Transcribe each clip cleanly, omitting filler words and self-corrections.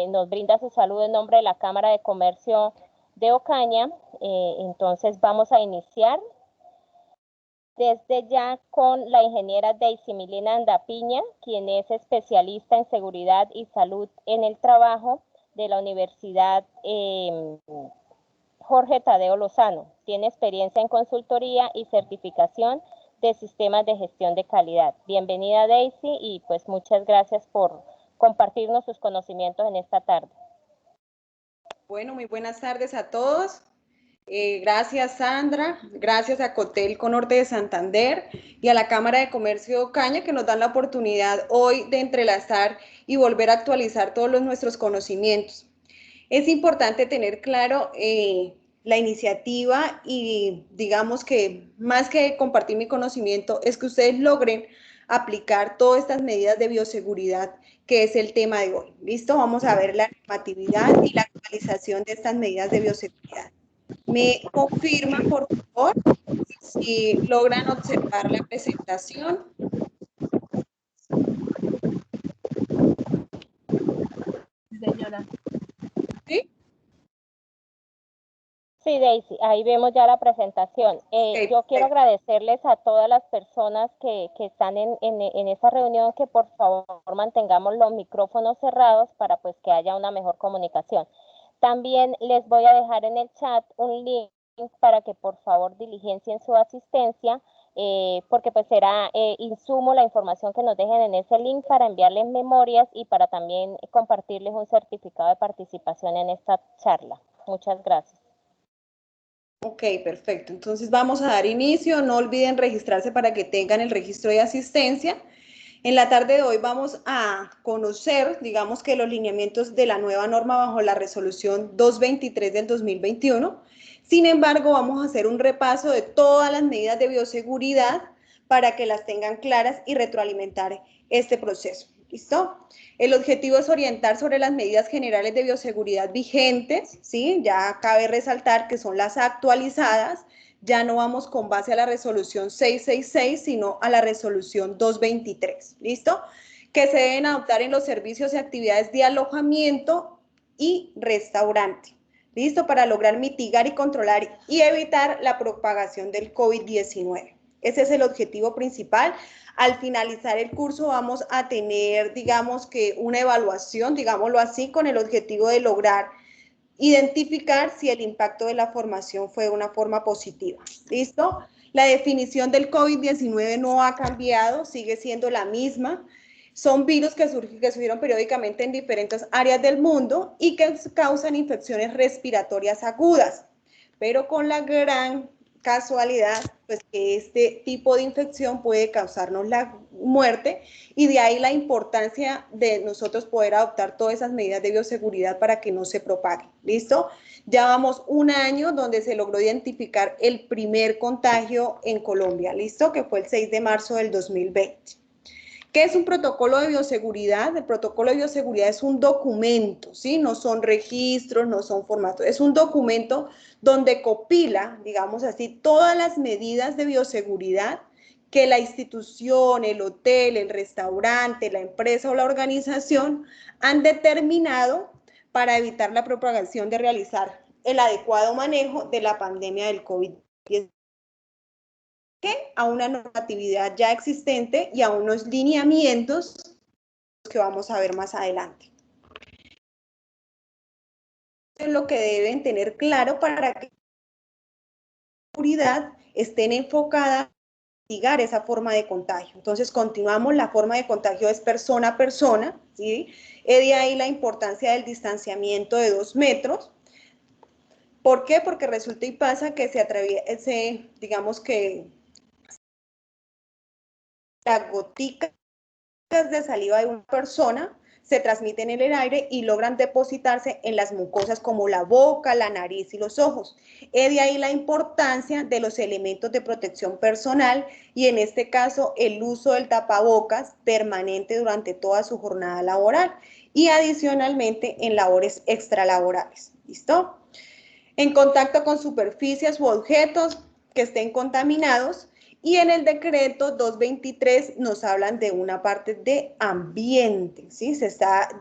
nos brinda su saludo en nombre de la Cámara de Comercio de Ocaña. Entonces vamos a iniciar desde ya con la ingeniera Daisy Milena Andapiña, quien es especialista en seguridad y salud en el trabajo de la Universidad Jorge Tadeo Lozano. Tiene experiencia en consultoría y certificación de sistemas de gestión de calidad. Bienvenida, Daisy, y pues muchas gracias por compartirnos sus conocimientos en esta tarde. Bueno, muy buenas tardes a todos. Gracias, Sandra, gracias a Cotel Conorte de Santander y a la Cámara de Comercio de Ocaña, que nos dan la oportunidad hoy de entrelazar y volver a actualizar todos nuestros conocimientos. Es importante tener claro la iniciativa y digamos que más que compartir mi conocimiento es que ustedes logren aplicar todas estas medidas de bioseguridad, que es el tema de hoy. ¿Listo? Vamos a ver la normatividad y la actualización de estas medidas de bioseguridad. Me confirman, por favor, si logran observar la presentación. Señora. ¿Sí? Sí, Daisy, ahí vemos ya la presentación. Yo quiero agradecerles a todas las personas que están en esta reunión, que por favor mantengamos los micrófonos cerrados para pues que haya una mejor comunicación. También les voy a dejar en el chat un link para que por favor diligencien su asistencia, porque pues será insumo la información que nos dejen en ese link para enviarles memorias y para también compartirles un certificado de participación en esta charla. Muchas gracias. Ok, perfecto. Entonces vamos a dar inicio. No olviden registrarse para que tengan el registro de asistencia. En la tarde de hoy vamos a conocer, digamos que los lineamientos de la nueva norma bajo la resolución 223 del 2021. Sin embargo, vamos a hacer un repaso de todas las medidas de bioseguridad para que las tengan claras y retroalimentar este proceso. ¿Listo? El objetivo es orientar sobre las medidas generales de bioseguridad vigentes, ¿sí? Ya cabe resaltar que son las actualizadas. Ya no vamos con base a la resolución 666, sino a la resolución 223, ¿listo? Que se deben adoptar en los servicios y actividades de alojamiento y restaurante, ¿listo? Para lograr mitigar y controlar y evitar la propagación del COVID-19. Ese es el objetivo principal. Al finalizar el curso vamos a tener, digamos que una evaluación, digámoslo así, con el objetivo de lograr identificar si el impacto de la formación fue de una forma positiva. ¿Listo? La definición del COVID-19 no ha cambiado, sigue siendo la misma. Son virus que surgieron periódicamente en diferentes áreas del mundo y que causan infecciones respiratorias agudas, pero con la gran casualidad, pues que este tipo de infección puede causarnos la muerte, y de ahí la importancia de nosotros poder adoptar todas esas medidas de bioseguridad para que no se propague. ¿Listo? Ya vamos un año donde se logró identificar el primer contagio en Colombia, ¿listo? Que fue el 6 de marzo del 2020. ¿Qué es un protocolo de bioseguridad? El protocolo de bioseguridad es un documento, ¿sí? No son registros, no son formatos, es un documento donde copila, digamos así, todas las medidas de bioseguridad que la institución, el hotel, el restaurante, la empresa o la organización han determinado para evitar la propagación, de realizar el adecuado manejo de la pandemia del COVID-19. A una normatividad ya existente y a unos lineamientos que vamos a ver más adelante. Es lo que deben tener claro para que la seguridad estén enfocadas a mitigar esa forma de contagio. Entonces continuamos, la forma de contagio es persona a persona, ¿sí? De ahí la importancia del distanciamiento de 2 metros. ¿Por qué? Porque resulta y pasa que digamos que las goticas de saliva de una persona se transmiten en el aire y logran depositarse en las mucosas como la boca, la nariz y los ojos. De ahí la importancia de los elementos de protección personal y en este caso el uso del tapabocas permanente durante toda su jornada laboral y adicionalmente en labores extralaborales. ¿Listo? En contacto con superficies u objetos que estén contaminados Y en el decreto 223 nos hablan de una parte de ambiente, ¿sí?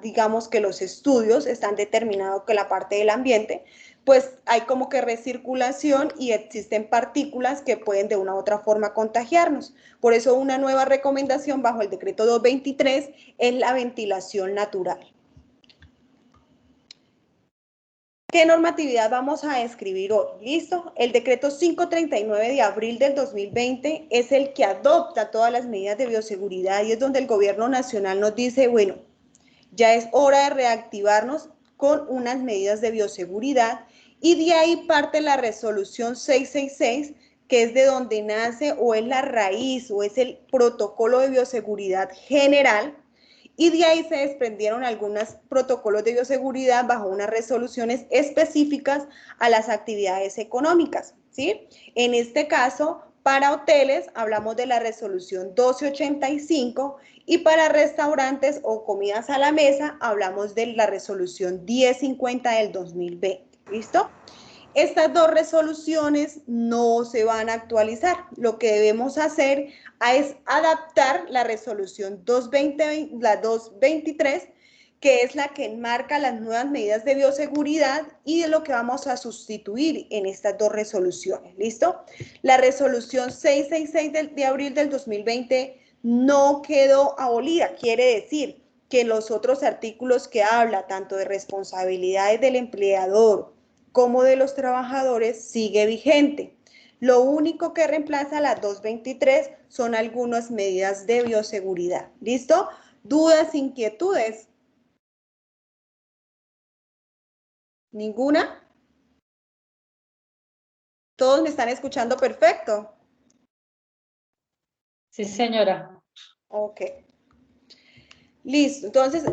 Digamos que los estudios están determinados que la parte del ambiente, pues hay como que recirculación y existen partículas que pueden de una u otra forma contagiarnos. Por eso una nueva recomendación bajo el decreto 223 es la ventilación natural. ¿Qué normatividad vamos a escribir hoy? ¿Listo? El decreto 539 de abril del 2020 es el que adopta todas las medidas de bioseguridad y es donde el gobierno nacional nos dice, bueno, ya es hora de reactivarnos con unas medidas de bioseguridad y de ahí parte la resolución 666, que es de donde nace o es la raíz o es el protocolo de bioseguridad general. Y de ahí se desprendieron algunos protocolos de bioseguridad bajo unas resoluciones específicas a las actividades económicas, ¿sí? En este caso, para hoteles hablamos de la resolución 1285 y para restaurantes o comidas a la mesa hablamos de la resolución 1050 del 2020, ¿listo? Estas dos resoluciones no se van a actualizar. Lo que debemos hacer es adaptar la resolución 223, que es la que enmarca las nuevas medidas de bioseguridad y de lo que vamos a sustituir en estas dos resoluciones. ¿Listo? La resolución 666 de abril del 2020 no quedó abolida. Quiere decir que los otros artículos que habla tanto de responsabilidades del empleador como de los trabajadores sigue vigente. Lo único que reemplaza la 223 son algunas medidas de bioseguridad. ¿Listo? ¿Dudas, inquietudes? ¿Ninguna? ¿Todos me están escuchando perfecto? Sí, señora. Ok. Listo. Entonces,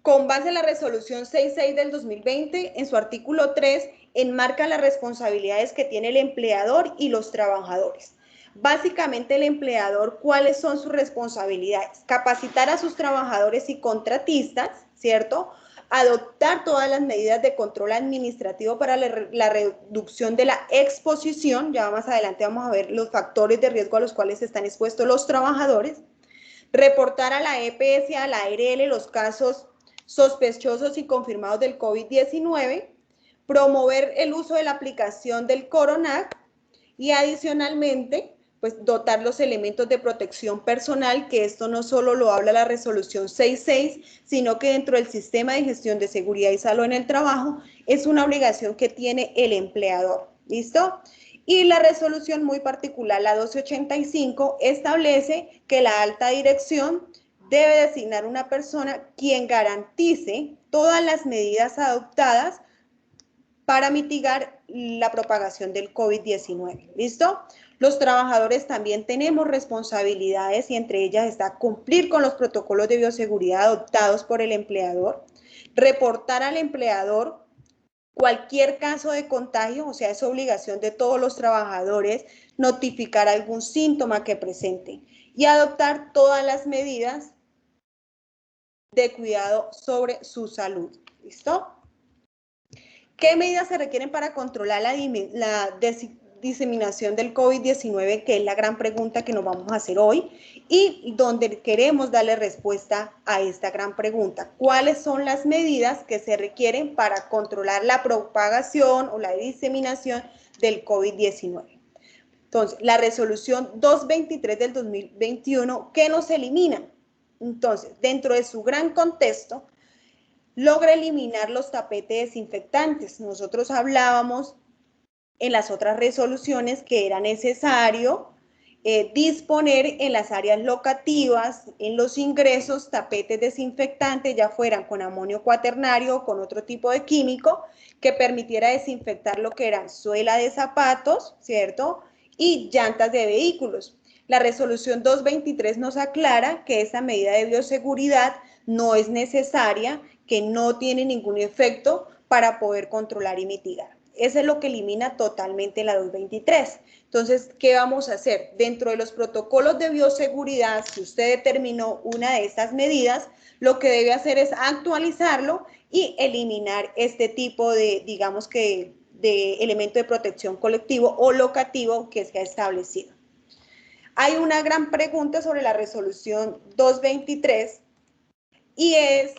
con base en la resolución 66 del 2020, en su artículo 3, enmarca las responsabilidades que tiene el empleador y los trabajadores. Básicamente, el empleador, ¿cuáles son sus responsabilidades? Capacitar a sus trabajadores y contratistas, ¿cierto? Adoptar todas las medidas de control administrativo para la reducción de la exposición. Ya más adelante vamos a ver los factores de riesgo a los cuales están expuestos los trabajadores. Reportar a la EPS y a la ARL los casos sospechosos y confirmados del COVID-19, promover el uso de la aplicación del Coronac y adicionalmente, pues dotar los elementos de protección personal, que esto no solo lo habla la resolución 66, sino que dentro del sistema de gestión de seguridad y salud en el trabajo es una obligación que tiene el empleador. ¿Listo? Y la resolución muy particular, la 1285, establece que la alta dirección debe designar una persona quien garantice todas las medidas adoptadas para mitigar la propagación del COVID-19. ¿Listo? Los trabajadores también tenemos responsabilidades y entre ellas está cumplir con los protocolos de bioseguridad adoptados por el empleador, reportar al empleador cualquier caso de contagio, o sea, es obligación de todos los trabajadores notificar algún síntoma que presenten y adoptar todas las medidas de cuidado sobre su salud. ¿Listo? ¿Qué medidas se requieren para controlar la diseminación del COVID-19? Que es la gran pregunta que nos vamos a hacer hoy y donde queremos darle respuesta a esta gran pregunta. ¿Cuáles son las medidas que se requieren para controlar la propagación o la diseminación del COVID-19? Entonces, la resolución 223 del 2021, ¿qué nos elimina? Entonces, dentro de su gran contexto, logra eliminar los tapetes desinfectantes. Nosotros hablábamos en las otras resoluciones que era necesario disponer en las áreas locativas, en los ingresos, tapetes desinfectantes, ya fueran con amonio cuaternario o con otro tipo de químico, que permitiera desinfectar lo que eran suela de zapatos, ¿cierto? Y llantas de vehículos. La resolución 223 nos aclara que esa medida de bioseguridad no es necesaria, que no tiene ningún efecto para poder controlar y mitigar. Eso es lo que elimina totalmente la 223. Entonces, ¿qué vamos a hacer? Dentro de los protocolos de bioseguridad, si usted determinó una de estas medidas, lo que debe hacer es actualizarlo y eliminar este tipo de, digamos que, de elemento de protección colectivo o locativo que se ha establecido. Hay una gran pregunta sobre la resolución 223 y es,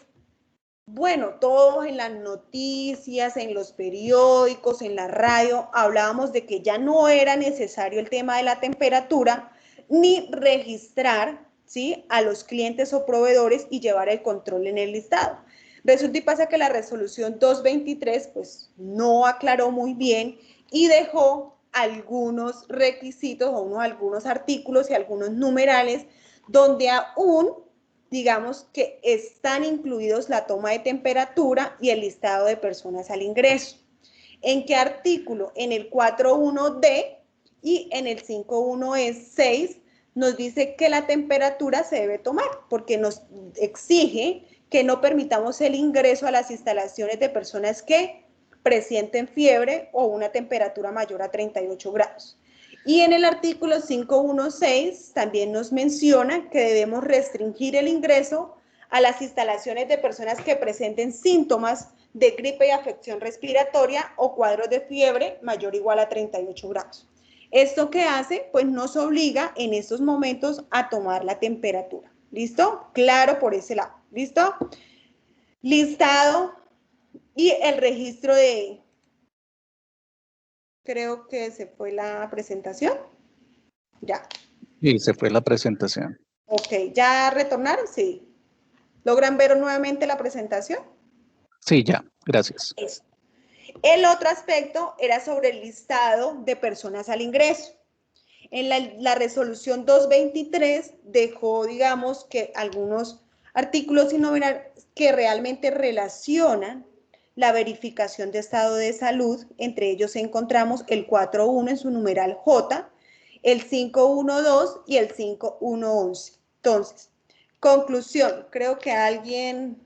bueno, todos en las noticias, en los periódicos, en la radio, hablábamos de que ya no era necesario el tema de la temperatura ni registrar, ¿sí?, a los clientes o proveedores y llevar el control en el listado. Resulta y pasa que la resolución 223 pues no aclaró muy bien y dejó algunos requisitos o algunos artículos y algunos numerales donde aún, digamos, que están incluidos la toma de temperatura y el listado de personas al ingreso. ¿En qué artículo? En el 4.1d y en el 5.1e6 nos dice que la temperatura se debe tomar porque nos exige que no permitamos el ingreso a las instalaciones de personas que presienten fiebre o una temperatura mayor a 38 grados. Y en el artículo 5.1.6 también nos menciona que debemos restringir el ingreso a las instalaciones de personas que presenten síntomas de gripe y afección respiratoria o cuadros de fiebre mayor o igual a 38 grados. ¿Esto qué hace? Pues nos obliga en estos momentos a tomar la temperatura. ¿Listo? Claro por ese lado. ¿Listo? Listado y el registro de... Creo que se fue la presentación. Ya. Y se fue la presentación. Ok, ¿ya retornaron? Sí. ¿Logran ver nuevamente la presentación? Sí, ya. Gracias. Eso. El otro aspecto era sobre el listado de personas al ingreso. En la resolución 223 dejó, digamos, que algunos artículos y numerales que realmente relacionan la verificación de estado de salud. Entre ellos encontramos el 4.1 en su numeral J, el 5.1.2 y el 5.1.11. Entonces, conclusión, creo que alguien...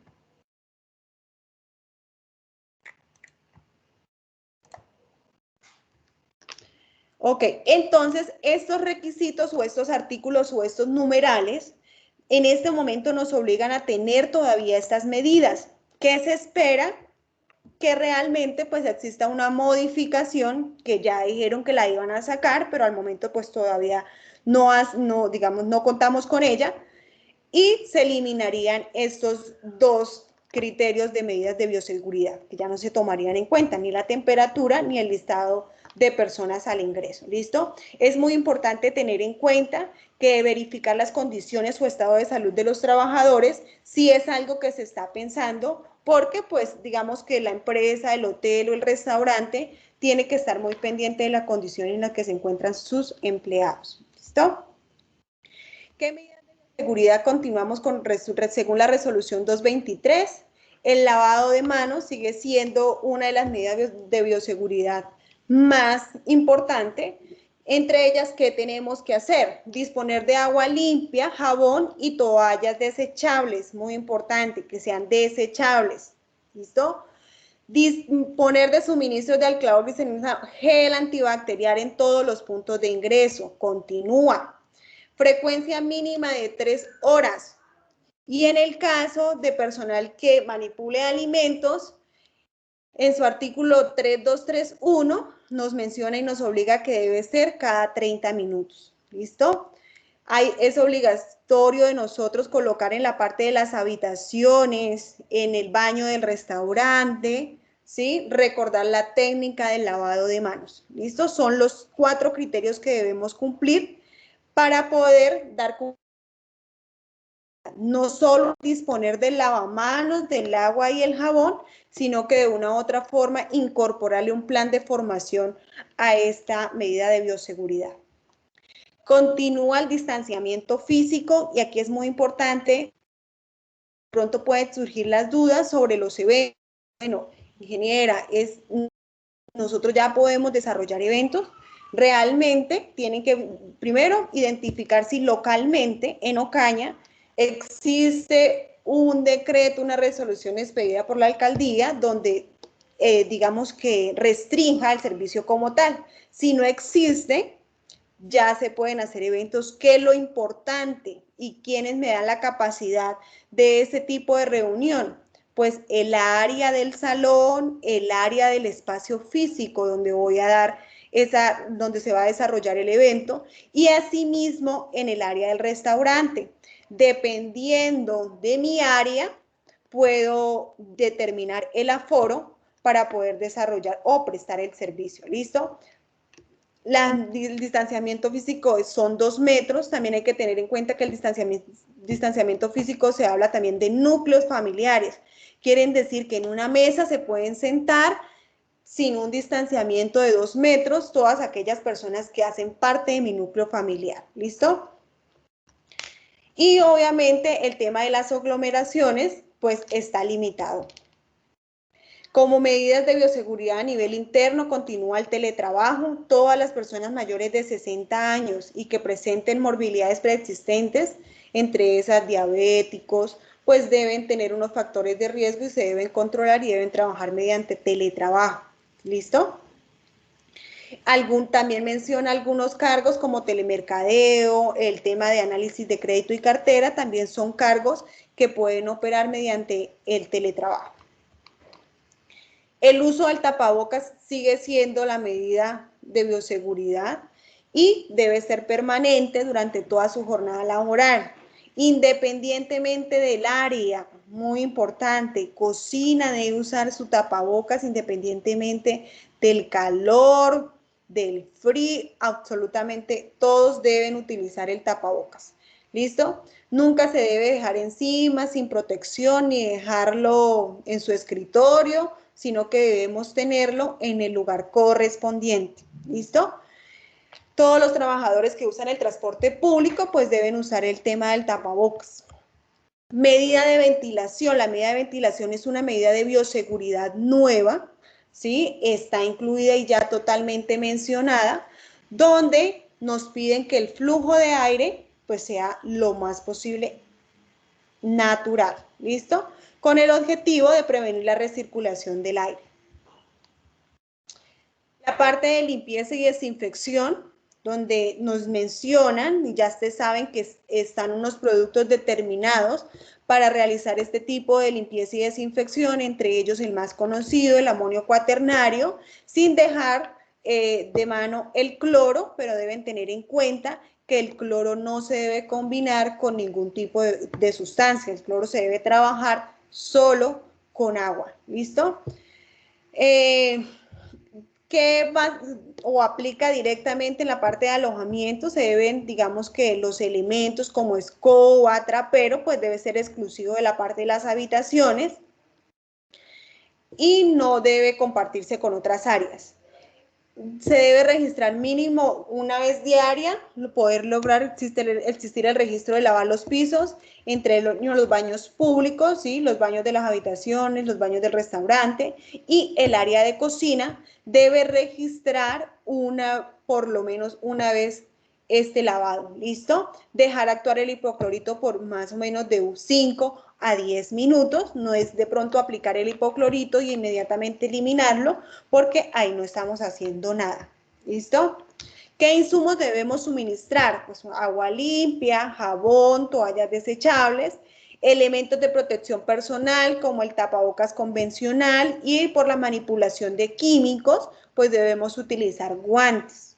Ok, entonces estos requisitos o estos artículos o estos numerales en este momento nos obligan a tener todavía estas medidas. ¿Qué se espera? Que realmente pues exista una modificación que ya dijeron que la iban a sacar, pero al momento pues todavía digamos, no contamos con ella y se eliminarían estos dos criterios de medidas de bioseguridad que ya no se tomarían en cuenta, ni la temperatura ni el listado de personas al ingreso. ¿Listo? Es muy importante tener en cuenta que verificar las condiciones o estado de salud de los trabajadores si es algo que se está pensando, porque pues digamos que la empresa, el hotel o el restaurante tiene que estar muy pendiente de la condición en la que se encuentran sus empleados. ¿Listo? ¿Qué medidas de seguridad continuamos con según la resolución 223? El lavado de manos sigue siendo una de las medidas de bioseguridad más importante. Entre ellas, ¿qué tenemos que hacer? Disponer de agua limpia, jabón y toallas desechables. Muy importante, que sean desechables. ¿Listo? Disponer de suministros de alclor glicerinizado, gel antibacterial en todos los puntos de ingreso. Continúa. Frecuencia mínima de 3 horas. Y en el caso de personal que manipule alimentos, en su artículo 3231 nos menciona y nos obliga que debe ser cada 30 minutos. ¿Listo? Es obligatorio de nosotros colocar en la parte de las habitaciones, en el baño del restaurante, ¿sí? Recordar la técnica del lavado de manos. ¿Listo? Son los 4 criterios que debemos cumplir para poder dar no solo disponer del lavamanos, del agua y el jabón, sino que de una u otra forma incorporarle un plan de formación a esta medida de bioseguridad. Continúa el distanciamiento físico y aquí es muy importante, pronto pueden surgir las dudas sobre los eventos. Bueno, ingeniera, nosotros ya podemos desarrollar eventos. Realmente tienen que primero identificar si localmente en Ocaña existe un decreto, una resolución expedida por la alcaldía donde digamos que restrinja el servicio como tal. Si no existe, ya se pueden hacer eventos. ¿Qué es lo importante y quiénes me dan la capacidad de ese tipo de reunión? Pues el área del salón, el área del espacio físico donde voy a dar donde se va a desarrollar el evento, y asimismo en el área del restaurante. Dependiendo de mi área, puedo determinar el aforo para poder desarrollar o prestar el servicio. ¿Listo? El distanciamiento físico son 2 metros. También hay que tener en cuenta que el distanciamiento físico se habla también de núcleos familiares. Quieren decir que en una mesa se pueden sentar sin un distanciamiento de 2 metros todas aquellas personas que hacen parte de mi núcleo familiar. ¿Listo? Y obviamente el tema de las aglomeraciones pues está limitado. Como medidas de bioseguridad a nivel interno, continúa el teletrabajo. Todas las personas mayores de 60 años y que presenten morbilidades preexistentes, entre esas diabéticos, pues deben tener unos factores de riesgo y se deben controlar y deben trabajar mediante teletrabajo. ¿Listo? También menciona algunos cargos como telemercadeo, el tema de análisis de crédito y cartera, también son cargos que pueden operar mediante el teletrabajo. El uso del tapabocas sigue siendo la medida de bioseguridad y debe ser permanente durante toda su jornada laboral, independientemente del área. Muy importante, cocina debe usar su tapabocas independientemente del calor, del frío, absolutamente todos deben utilizar el tapabocas. ¿Listo? Nunca se debe dejar encima sin protección ni dejarlo en su escritorio, sino que debemos tenerlo en el lugar correspondiente. ¿Listo? Todos los trabajadores que usan el transporte público pues deben usar el tema del tapabocas. Medida de ventilación. La medida de ventilación es una medida de bioseguridad nueva, ¿sí? Está incluida y ya totalmente mencionada, donde nos piden que el flujo de aire pues sea lo más posible natural, ¿listo? Con el objetivo de prevenir la recirculación del aire. La parte de limpieza y desinfección, donde nos mencionan, y ya ustedes saben que están unos productos determinados para realizar este tipo de limpieza y desinfección, entre ellos el más conocido, el amonio cuaternario, sin dejar de mano el cloro, pero deben tener en cuenta que el cloro no se debe combinar con ningún tipo de sustancia. El cloro se debe trabajar solo con agua. ¿Listo? ¿Qué va o aplica directamente en la parte de alojamiento? Se deben, digamos que los elementos como escoba, trapero, pues debe ser exclusivo de la parte de las habitaciones y no debe compartirse con otras áreas. Se debe registrar mínimo una vez diaria, poder lograr existir el registro de lavar los pisos entre los baños públicos, ¿sí? Los baños de las habitaciones, los baños del restaurante y el área de cocina debe registrar por lo menos una vez este lavado, ¿listo? Dejar actuar el hipoclorito por más o menos de 5 a 10 minutos, no es de pronto aplicar el hipoclorito y inmediatamente eliminarlo, porque ahí no estamos haciendo nada, ¿listo? ¿Qué insumos debemos suministrar? Pues agua limpia, jabón, toallas desechables, elementos de protección personal como el tapabocas convencional y por la manipulación de químicos, pues debemos utilizar guantes.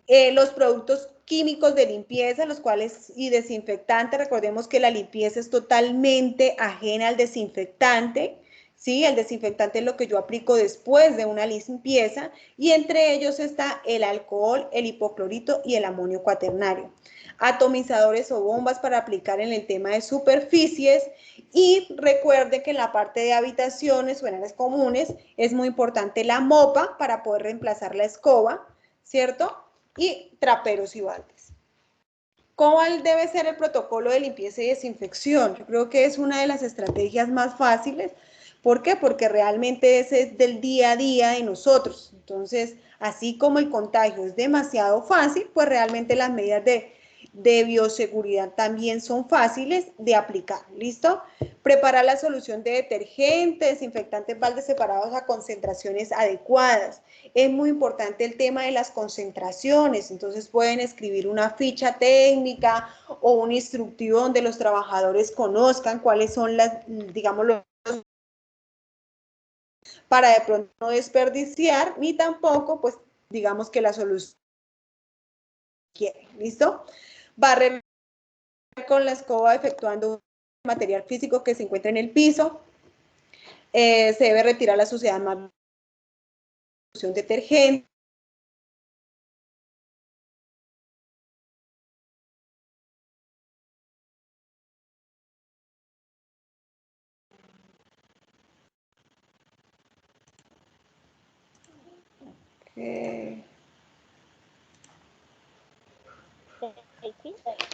Los productos químicos de limpieza, los cuales y desinfectantes, recordemos que la limpieza es totalmente ajena al desinfectante, ¿sí? El desinfectante es lo que yo aplico después de una limpieza y entre ellos está el alcohol, el hipoclorito y el amonio cuaternario. Atomizadores o bombas para aplicar en el tema de superficies y recuerde que en la parte de habitaciones o en áreas comunes es muy importante la mopa para poder reemplazar la escoba, ¿cierto? Y traperos y baldes. ¿Cuál debe ser el protocolo de limpieza y desinfección? Yo creo que es una de las estrategias más fáciles. ¿Por qué? Porque realmente ese es del día a día de nosotros. Entonces, así como el contagio es demasiado fácil, pues realmente las medidas de bioseguridad también son fáciles de aplicar. ¿Listo? Preparar la solución de detergente, desinfectantes baldes separados a concentraciones adecuadas. Es muy importante el tema de las concentraciones, entonces pueden escribir una ficha técnica o un instructivo donde los trabajadores conozcan cuáles son las, digamos, para de pronto no desperdiciar, ni tampoco, pues, digamos que la solución quiere, ¿listo? Barrer con la escoba efectuando material físico que se encuentra en el piso. Se debe retirar la suciedad más detergente.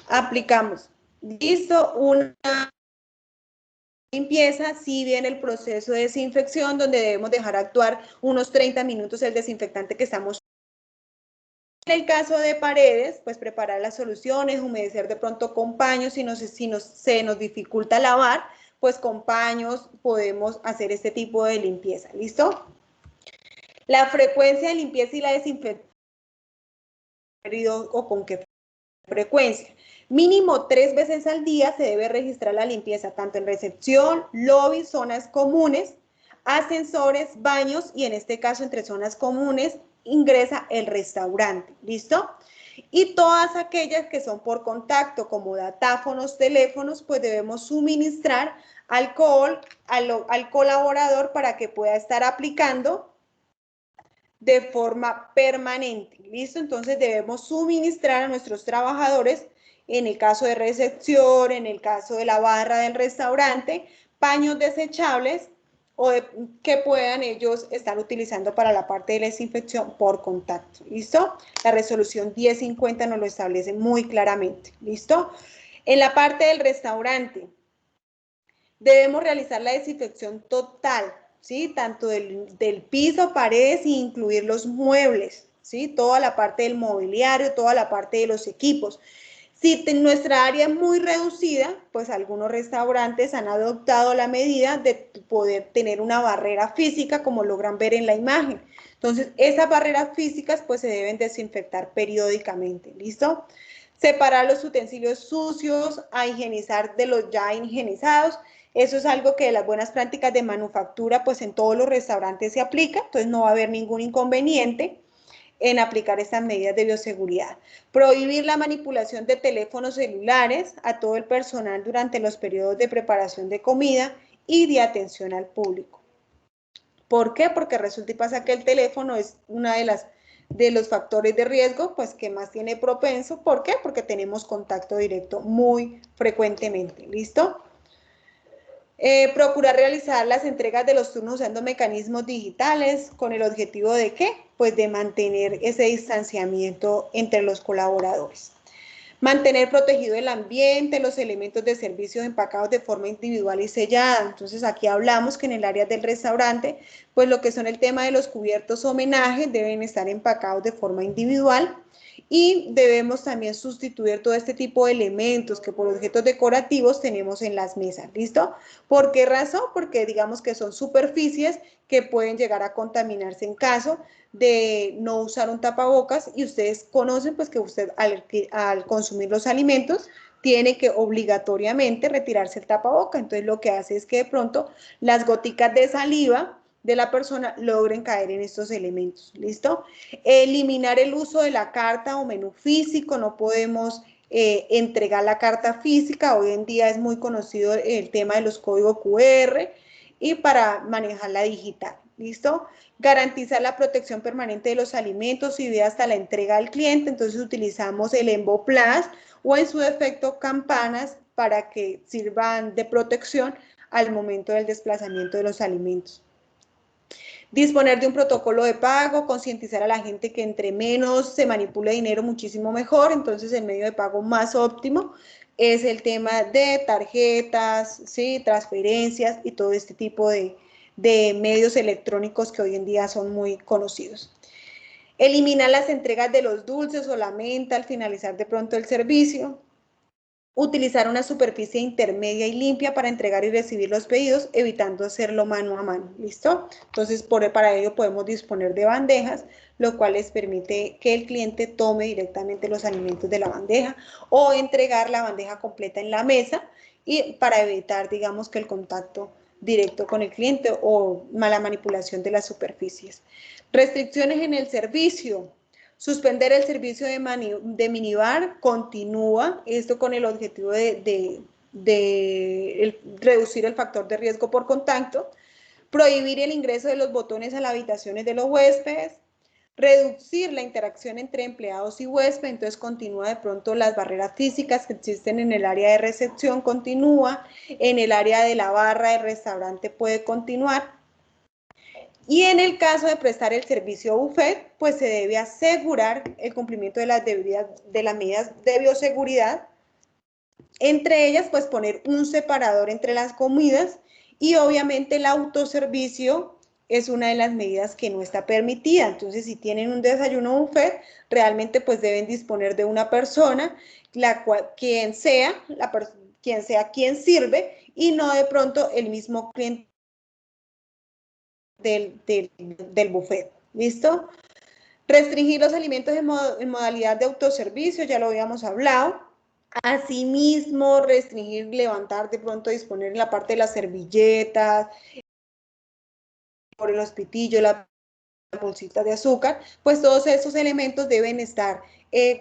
Aplicamos. Listo, una limpieza, si viene el proceso de desinfección, donde debemos dejar actuar unos 30 minutos el desinfectante que estamos. En el caso de paredes, pues preparar las soluciones, humedecer de pronto con paños, si se nos dificulta lavar, pues con paños podemos hacer este tipo de limpieza, ¿listo? La frecuencia de limpieza y la desinfección, o con qué frecuencia. Mínimo 3 veces al día se debe registrar la limpieza, tanto en recepción, lobby, zonas comunes, ascensores, baños y en este caso entre zonas comunes ingresa el restaurante, ¿listo? Y todas aquellas que son por contacto, como datáfonos, teléfonos, pues debemos suministrar alcohol al colaborador para que pueda estar aplicando de forma permanente, ¿listo? Entonces debemos suministrar a nuestros trabajadores, en el caso de recepción, en el caso de la barra del restaurante, paños desechables que puedan ellos estar utilizando para la parte de la desinfección por contacto, ¿listo? La resolución 1050 nos lo establece muy claramente, ¿listo? En la parte del restaurante, debemos realizar la desinfección total, ¿sí? Tanto del piso, paredes, e incluir los muebles, ¿sí? Toda la parte del mobiliario, toda la parte de los equipos. Si nuestra área es muy reducida, pues algunos restaurantes han adoptado la medida de poder tener una barrera física, como logran ver en la imagen. Entonces, esas barreras físicas pues se deben desinfectar periódicamente, ¿listo? Separar los utensilios sucios, a higienizar de los ya higienizados. Eso es algo que de las buenas prácticas de manufactura, pues en todos los restaurantes se aplica, entonces no va a haber ningún inconveniente en aplicar estas medidas de bioseguridad. Prohibir la manipulación de teléfonos celulares a todo el personal durante los periodos de preparación de comida y de atención al público. ¿Por qué? Porque resulta y pasa que el teléfono es una de los factores de riesgo, pues que más tiene propenso. ¿Por qué? Porque tenemos contacto directo muy frecuentemente. ¿Listo? Procurar realizar las entregas de los turnos usando mecanismos digitales con el objetivo de ¿qué? Pues de mantener ese distanciamiento entre los colaboradores. Mantener protegido el ambiente, los elementos de servicio empacados de forma individual y sellada. Entonces aquí hablamos que en el área del restaurante, pues lo que son el tema de los cubiertos homenaje deben estar empacados de forma individual. Y debemos también sustituir todo este tipo de elementos que por objetos decorativos tenemos en las mesas, ¿listo? ¿Por qué razón? Porque digamos que son superficies que pueden llegar a contaminarse en caso de no usar un tapabocas y ustedes conocen pues que usted al consumir los alimentos tiene que obligatoriamente retirarse el tapaboca. Entonces lo que hace es que de pronto las goticas de saliva de la persona logren caer en estos elementos, ¿listo? Eliminar el uso de la carta o menú físico, no podemos entregar la carta física, hoy en día es muy conocido el tema de los códigos QR y para manejar la digital, ¿listo? Garantizar la protección permanente de los alimentos y de hasta la entrega al cliente, entonces utilizamos el Emboplas o en su defecto campanas para que sirvan de protección al momento del desplazamiento de los alimentos. Disponer de un protocolo de pago, concientizar a la gente que entre menos se manipule dinero, muchísimo mejor. Entonces, el medio de pago más óptimo es el tema de tarjetas, ¿sí? Transferencias y todo este tipo de medios electrónicos que hoy en día son muy conocidos. Eliminar las entregas de los dulces o la menta al finalizar de pronto el servicio. Utilizar una superficie intermedia y limpia para entregar y recibir los pedidos, evitando hacerlo mano a mano, ¿listo? Entonces, para ello podemos disponer de bandejas, lo cual les permite que el cliente tome directamente los alimentos de la bandeja o entregar la bandeja completa en la mesa y para evitar, digamos, que el contacto directo con el cliente o mala manipulación de las superficies. Restricciones en el servicio. Suspender el servicio de minibar continúa, esto con el objetivo de reducir el factor de riesgo por contacto. Prohibir el ingreso de los botones a las habitaciones de los huéspedes. Reducir la interacción entre empleados y huésped, entonces continúa de pronto las barreras físicas que existen en el área de recepción, continúa, en el área de la barra del restaurante puede continuar. Y en el caso de prestar el servicio buffet, pues se debe asegurar el cumplimiento de las medidas de bioseguridad. Entre ellas, pues poner un separador entre las comidas y obviamente el autoservicio es una de las medidas que no está permitida. Entonces, si tienen un desayuno buffet, realmente pues deben disponer de una persona, quien sea quien sirve y no de pronto el mismo cliente del buffet. ¿Listo? Restringir los alimentos en modalidad de autoservicio, ya lo habíamos hablado. Asimismo, restringir, levantar, de pronto disponer en la parte de las servilletas, por los pitillos, la bolsita de azúcar, pues todos esos elementos deben estar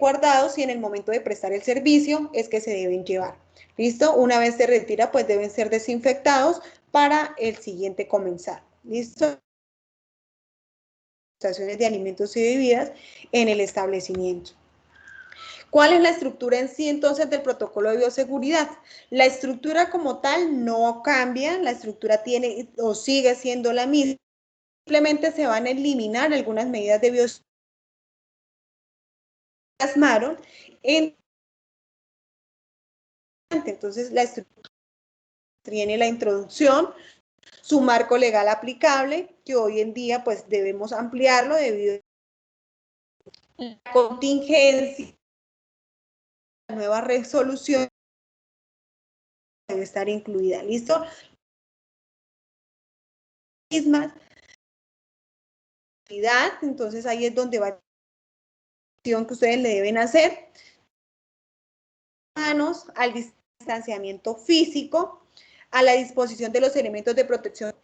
guardados y en el momento de prestar el servicio es que se deben llevar. ¿Listo? Una vez se retira, pues deben ser desinfectados para el siguiente comenzar. ¿Listo? De alimentos y bebidas en el establecimiento. ¿Cuál es la estructura en sí entonces del protocolo de bioseguridad? La estructura como tal no cambia, la estructura tiene o sigue siendo la misma, simplemente se van a eliminar algunas medidas de bioseguridad que plasmaron en. Entonces la estructura tiene la introducción, su marco legal aplicable, que hoy en día pues debemos ampliarlo debido a la contingencia, la nueva resolución debe estar incluida, ¿listo? Entonces ahí es donde va la acción que ustedes le deben hacer. Manos al distanciamiento físico, a la disposición de los elementos de protección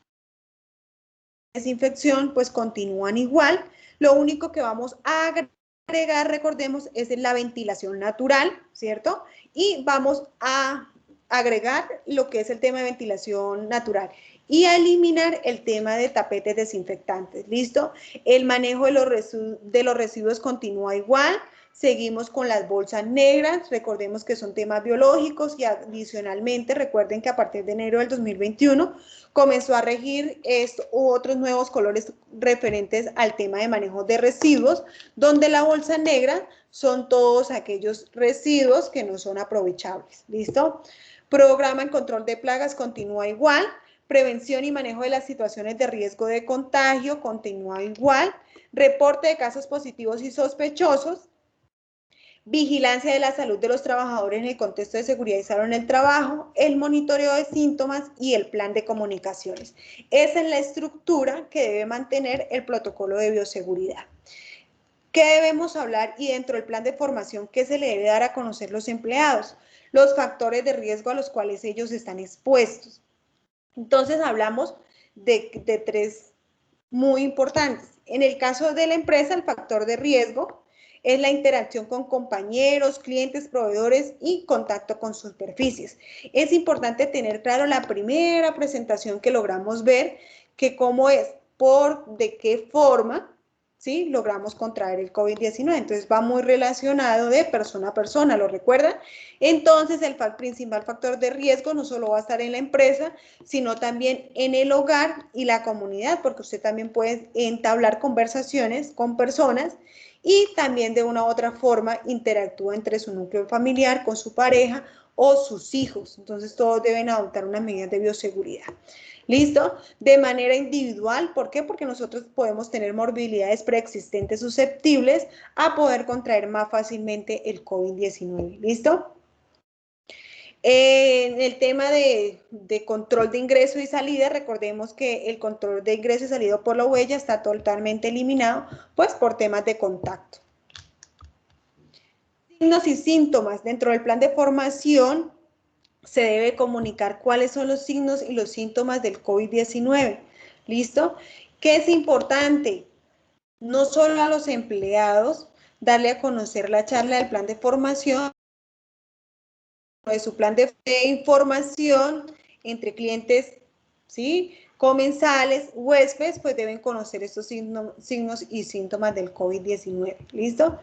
y desinfección, pues continúan igual. Lo único que vamos a agregar, recordemos, es la ventilación natural, ¿cierto? Y vamos a agregar lo que es el tema de ventilación natural y a eliminar el tema de tapetes desinfectantes, ¿listo? El manejo de los residuos continúa igual. Seguimos con las bolsas negras, recordemos que son temas biológicos y adicionalmente recuerden que a partir de enero del 2021 comenzó a regir otros nuevos colores referentes al tema de manejo de residuos, donde la bolsa negra son todos aquellos residuos que no son aprovechables, ¿listo? Programa en control de plagas continúa igual. Prevención y manejo de las situaciones de riesgo de contagio continúa igual. Reporte de casos positivos y sospechosos. Vigilancia de la salud de los trabajadores en el contexto de seguridad y salud en el trabajo, el monitoreo de síntomas y el plan de comunicaciones. Esa es la estructura que debe mantener el protocolo de bioseguridad. ¿Qué debemos hablar? Y dentro del plan de formación, ¿qué se le debe dar a conocer los empleados? Los factores de riesgo a los cuales ellos están expuestos. Entonces hablamos de tres muy importantes. En el caso de la empresa, el factor de riesgo es la interacción con compañeros, clientes, proveedores y contacto con superficies. Es importante tener claro la primera presentación que logramos ver, que cómo es, de qué forma, ¿sí? Logramos contraer el COVID-19. Entonces va muy relacionado de persona a persona, ¿lo recuerdan? Entonces el principal factor de riesgo no solo va a estar en la empresa, sino también en el hogar y la comunidad, porque usted también puede entablar conversaciones con personas y también de una u otra forma interactúa entre su núcleo familiar, con su pareja o sus hijos. Entonces todos deben adoptar unas medidas de bioseguridad. ¿Listo? De manera individual, ¿por qué? Porque nosotros podemos tener morbilidades preexistentes susceptibles a poder contraer más fácilmente el COVID-19. ¿Listo? En el tema de control de ingreso y salida, recordemos que el control de ingreso y salida por la huella está totalmente eliminado, pues por temas de contacto. Signos y síntomas. Dentro del plan de formación se debe comunicar cuáles son los signos y los síntomas del COVID-19. ¿Listo? ¿Qué es importante? No solo a los empleados, darle a conocer la charla del plan de formación, de su plan de información entre clientes, ¿sí? Comensales, huéspedes, pues deben conocer estos signos y síntomas del COVID-19. ¿Listo?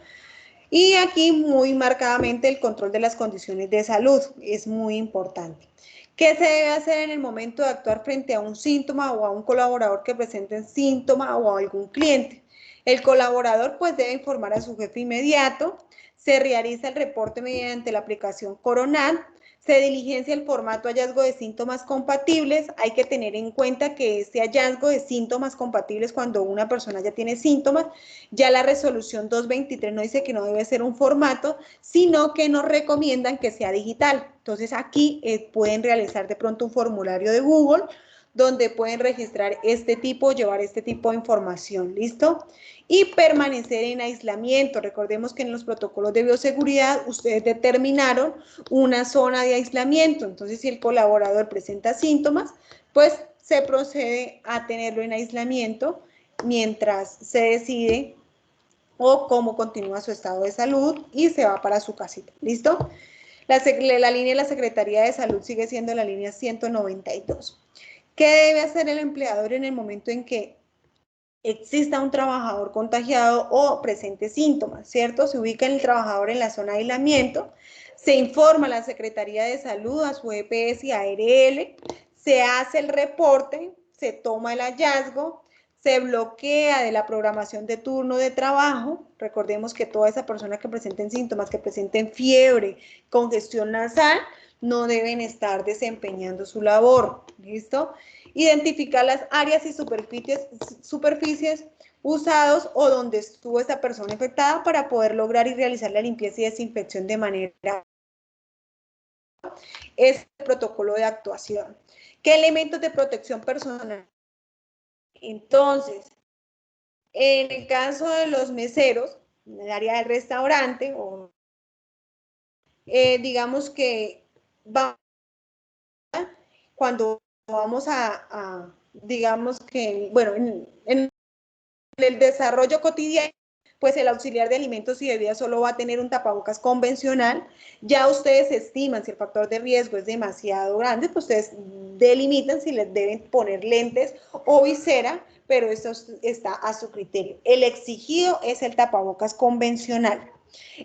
Y aquí muy marcadamente el control de las condiciones de salud es muy importante. ¿Qué se debe hacer en el momento de actuar frente a un síntoma o a un colaborador que presente síntoma o a algún cliente? El colaborador pues debe informar a su jefe inmediato, se realiza el reporte mediante la aplicación Coronal, se diligencia el formato hallazgo de síntomas compatibles. Hay que tener en cuenta que este hallazgo de síntomas compatibles, cuando una persona ya tiene síntomas, ya la resolución 223 no dice que no debe ser un formato, sino que nos recomiendan que sea digital. Entonces aquí pueden realizar de pronto un formulario de Google donde pueden registrar este tipo, llevar este tipo de información, ¿listo? Y permanecer en aislamiento. Recordemos que en los protocolos de bioseguridad ustedes determinaron una zona de aislamiento. Entonces, si el colaborador presenta síntomas, pues se procede a tenerlo en aislamiento mientras se decide o cómo continúa su estado de salud y se va para su casita. ¿Listo? La línea de la Secretaría de Salud sigue siendo la línea 192. ¿Qué debe hacer el empleador en el momento en que exista un trabajador contagiado o presente síntomas, ¿cierto? Se ubica el trabajador en la zona de aislamiento, se informa a la Secretaría de Salud, a su EPS y a ARL, se hace el reporte, se toma el hallazgo, se bloquea de la programación de turno de trabajo. Recordemos que toda esa persona que presenten síntomas, que presenten fiebre, congestión nasal, no deben estar desempeñando su labor, ¿listo? Identificar las áreas y superficies usados o donde estuvo esa persona infectada para poder lograr y realizar la limpieza y desinfección de manera. Es el protocolo de actuación. ¿Qué elementos de protección personal? Entonces, en el caso de los meseros, en el área del restaurante, o digamos que cuando vamos digamos que, bueno, en el desarrollo cotidiano, pues el auxiliar de alimentos y bebidas solo va a tener un tapabocas convencional. Ya ustedes estiman si el factor de riesgo es demasiado grande, pues ustedes delimitan si les deben poner lentes o visera, pero esto está a su criterio. El exigido es el tapabocas convencional.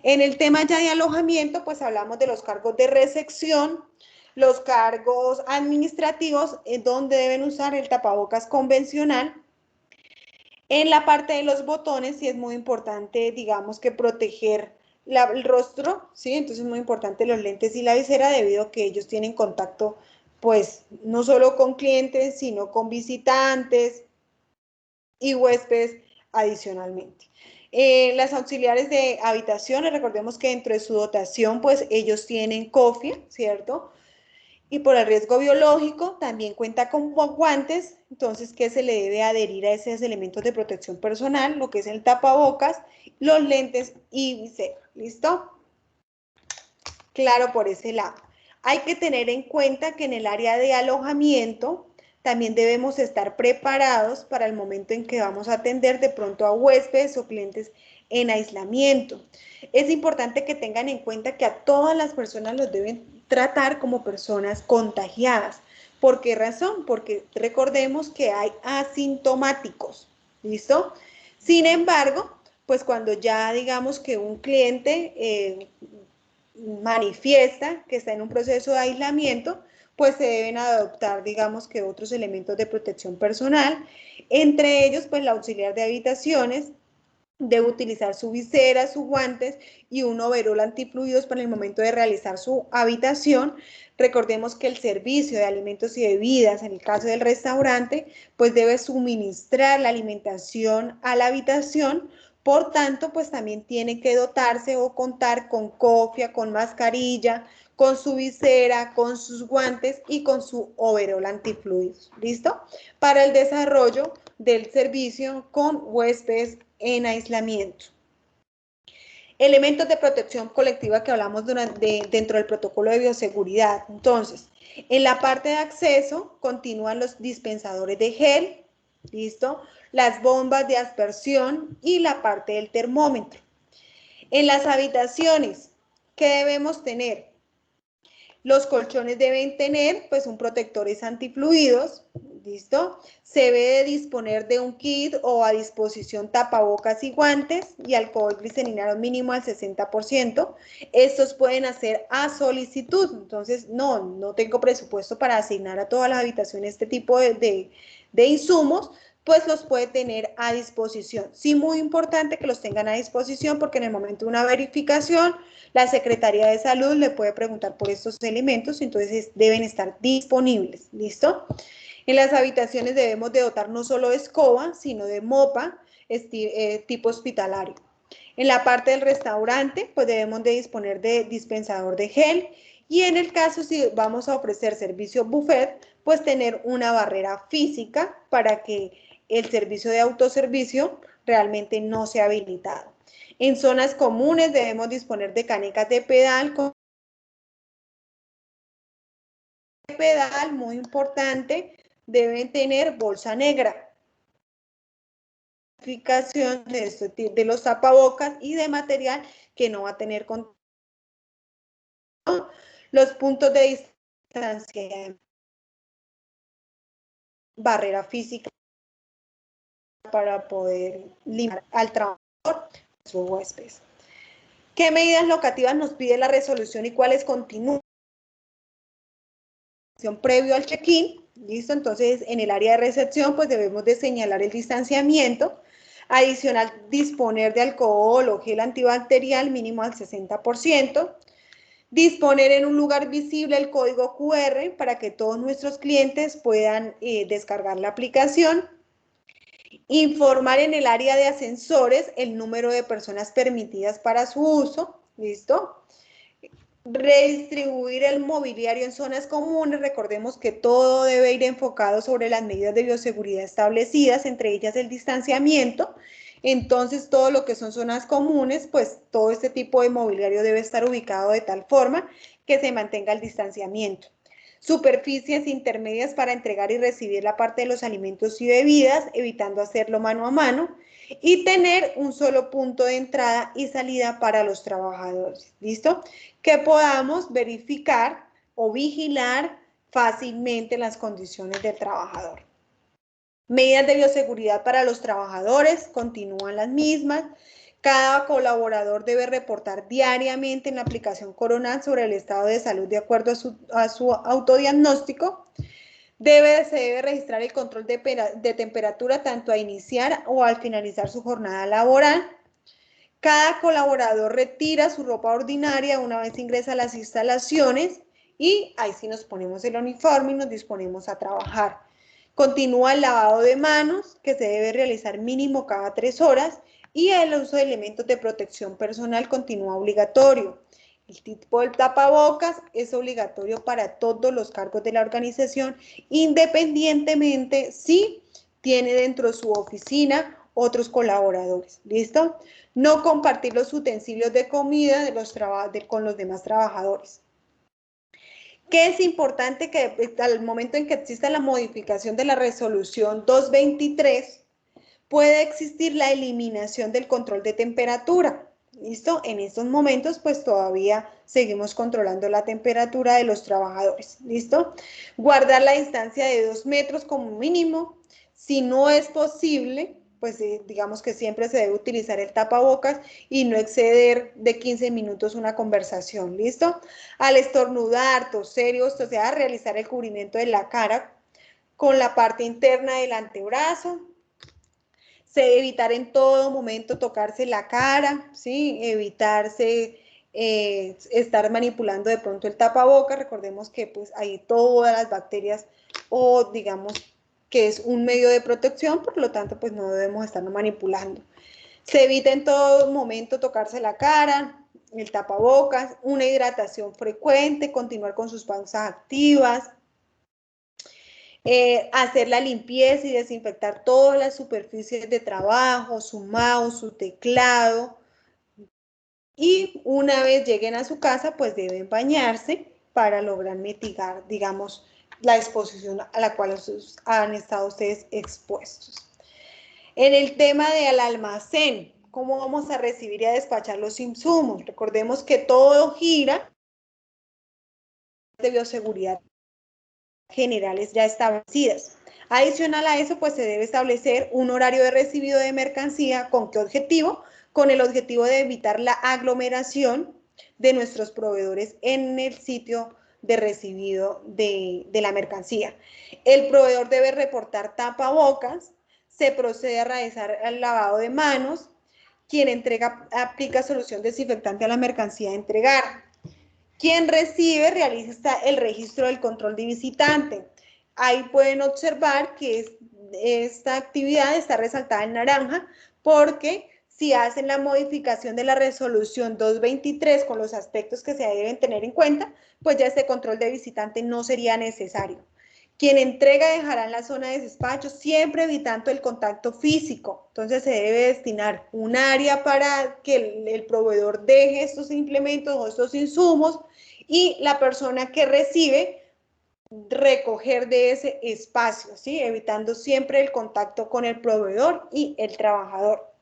En el tema ya de alojamiento, pues hablamos de los cargos de recepción, los cargos administrativos, donde deben usar el tapabocas convencional. En la parte de los botones sí es muy importante, digamos, que proteger el rostro, ¿sí? Entonces es muy importante los lentes y la visera debido a que ellos tienen contacto, pues, no solo con clientes, sino con visitantes y huéspedes adicionalmente. Las auxiliares de habitaciones, recordemos que dentro de su dotación, pues, ellos tienen cofia, ¿cierto? Y por el riesgo biológico también cuenta con guantes. Entonces, ¿qué se le debe adherir a esos elementos de protección personal? Lo que es el tapabocas, los lentes y visera. ¿Listo? Claro, por ese lado. Hay que tener en cuenta que en el área de alojamiento también debemos estar preparados para el momento en que vamos a atender de pronto a huéspedes o clientes en aislamiento. Es importante que tengan en cuenta que a todas las personas los deben tratar como personas contagiadas. ¿Por qué razón? Porque recordemos que hay asintomáticos, ¿listo? Sin embargo, pues cuando ya digamos que un cliente manifiesta que está en un proceso de aislamiento, pues se deben adoptar, digamos que otros elementos de protección personal, entre ellos, pues la auxiliar de habitaciones, debe utilizar su visera, sus guantes y un overol antifluidos para el momento de realizar su habitación. Recordemos que el servicio de alimentos y bebidas, en el caso del restaurante, pues debe suministrar la alimentación a la habitación. Por tanto, pues también tiene que dotarse o contar con cofia, con mascarilla, con su visera, con sus guantes y con su overol antifluidos. ¿Listo? Para el desarrollo del servicio con huéspedes en aislamiento. Elementos de protección colectiva que hablamos dentro del protocolo de bioseguridad. Entonces, en la parte de acceso continúan los dispensadores de gel, ¿listo? Las bombas de aspersión y la parte del termómetro. En las habitaciones, ¿qué debemos tener? Los colchones deben tener pues un protectores antifluidos, ¿listo? Se debe de disponer de un kit o a disposición tapabocas y guantes y alcohol glicerinado mínimo al 60%. Estos pueden hacer a solicitud, entonces no tengo presupuesto para asignar a todas las habitaciones este tipo de insumos, pues los puede tener a disposición. Sí, muy importante que los tengan a disposición porque en el momento de una verificación la Secretaría de Salud le puede preguntar por estos elementos, entonces deben estar disponibles, ¿listo? En las habitaciones debemos de dotar no solo de escoba, sino de mopa tipo hospitalario. En la parte del restaurante, pues debemos de disponer de dispensador de gel y en el caso si vamos a ofrecer servicio buffet, pues tener una barrera física para que el servicio de autoservicio realmente no sea habilitado. En zonas comunes debemos disponer de canecas de pedal muy importante, deben tener bolsa negra. De los tapabocas y de material que no va a tener contacto. Los puntos de distancia, barrera física para poder limitar al trabajador sus huéspedes. ¿Qué medidas locativas nos pide la resolución y cuáles continúan? Previo al check-in, ¿listo? Entonces, en el área de recepción, pues debemos de señalar el distanciamiento. Adicional, disponer de alcohol o gel antibacterial mínimo al 60%. Disponer en un lugar visible el código QR para que todos nuestros clientes puedan descargar la aplicación. Informar en el área de ascensores el número de personas permitidas para su uso, ¿listo? Redistribuir el mobiliario en zonas comunes, recordemos que todo debe ir enfocado sobre las medidas de bioseguridad establecidas, entre ellas el distanciamiento. Entonces, todo lo que son zonas comunes, pues todo este tipo de mobiliario debe estar ubicado de tal forma que se mantenga el distanciamiento. Superficies intermedias para entregar y recibir la parte de los alimentos y bebidas, evitando hacerlo mano a mano. Y tener un solo punto de entrada y salida para los trabajadores, ¿listo? Que podamos verificar o vigilar fácilmente las condiciones del trabajador. Medidas de bioseguridad para los trabajadores, continúan las mismas. Cada colaborador debe reportar diariamente en la aplicación Coronal sobre el estado de salud de acuerdo a su autodiagnóstico. Se debe registrar el control de temperatura tanto a iniciar o al finalizar su jornada laboral. Cada colaborador retira su ropa ordinaria una vez ingresa a las instalaciones y ahí sí nos ponemos el uniforme y nos disponemos a trabajar. Continúa el lavado de manos que se debe realizar mínimo cada 3 horas y el uso de elementos de protección personal continúa obligatorio. El tipo del tapabocas es obligatorio para todos los cargos de la organización, independientemente si tiene dentro de su oficina otros colaboradores. ¿Listo? No compartir los utensilios de comida con los demás trabajadores. ¿Qué es importante? Que al momento en que exista la modificación de la resolución 223, puede existir la eliminación del control de temperatura. ¿Listo? En estos momentos, pues todavía seguimos controlando la temperatura de los trabajadores. ¿Listo? Guardar la distancia de 2 metros como mínimo. Si no es posible, pues digamos que siempre se debe utilizar el tapabocas y no exceder de 15 minutos una conversación. ¿Listo? Al estornudar, toser, o sea, realizar el cubrimiento de la cara con la parte interna del antebrazo. Se debe evitar en todo momento tocarse la cara, ¿sí? Evitarse estar manipulando de pronto el tapabocas. Recordemos que pues hay todas las bacterias o digamos que es un medio de protección, por lo tanto pues no debemos estarlo manipulando. Se evita en todo momento tocarse la cara, el tapabocas, una hidratación frecuente, continuar con sus pausas activas, hacer la limpieza y desinfectar todas las superficies de trabajo, su mouse, su teclado, y una vez lleguen a su casa, pues deben bañarse para lograr mitigar, digamos, la exposición a la cual han estado ustedes expuestos. En el tema del almacén, ¿cómo vamos a recibir y a despachar los insumos? Recordemos que todo gira de bioseguridad generales ya establecidas. Adicional a eso, pues se debe establecer un horario de recibido de mercancía. ¿Con qué objetivo? Con el objetivo de evitar la aglomeración de nuestros proveedores en el sitio de recibido de la mercancía. El proveedor debe reportar tapabocas, se procede a realizar el lavado de manos, quien entrega aplica solución desinfectante a la mercancía a entregar. Quien recibe realiza el registro del control de visitante. Ahí pueden observar que esta actividad está resaltada en naranja porque si hacen la modificación de la resolución 223 con los aspectos que se deben tener en cuenta, pues ya este control de visitante no sería necesario. Quien entrega dejará en la zona de despacho, siempre evitando el contacto físico. Entonces se debe destinar un área para que el proveedor deje estos implementos o estos insumos y la persona que recibe recoger de ese espacio, ¿sí? Evitando siempre el contacto con el proveedor y el trabajador.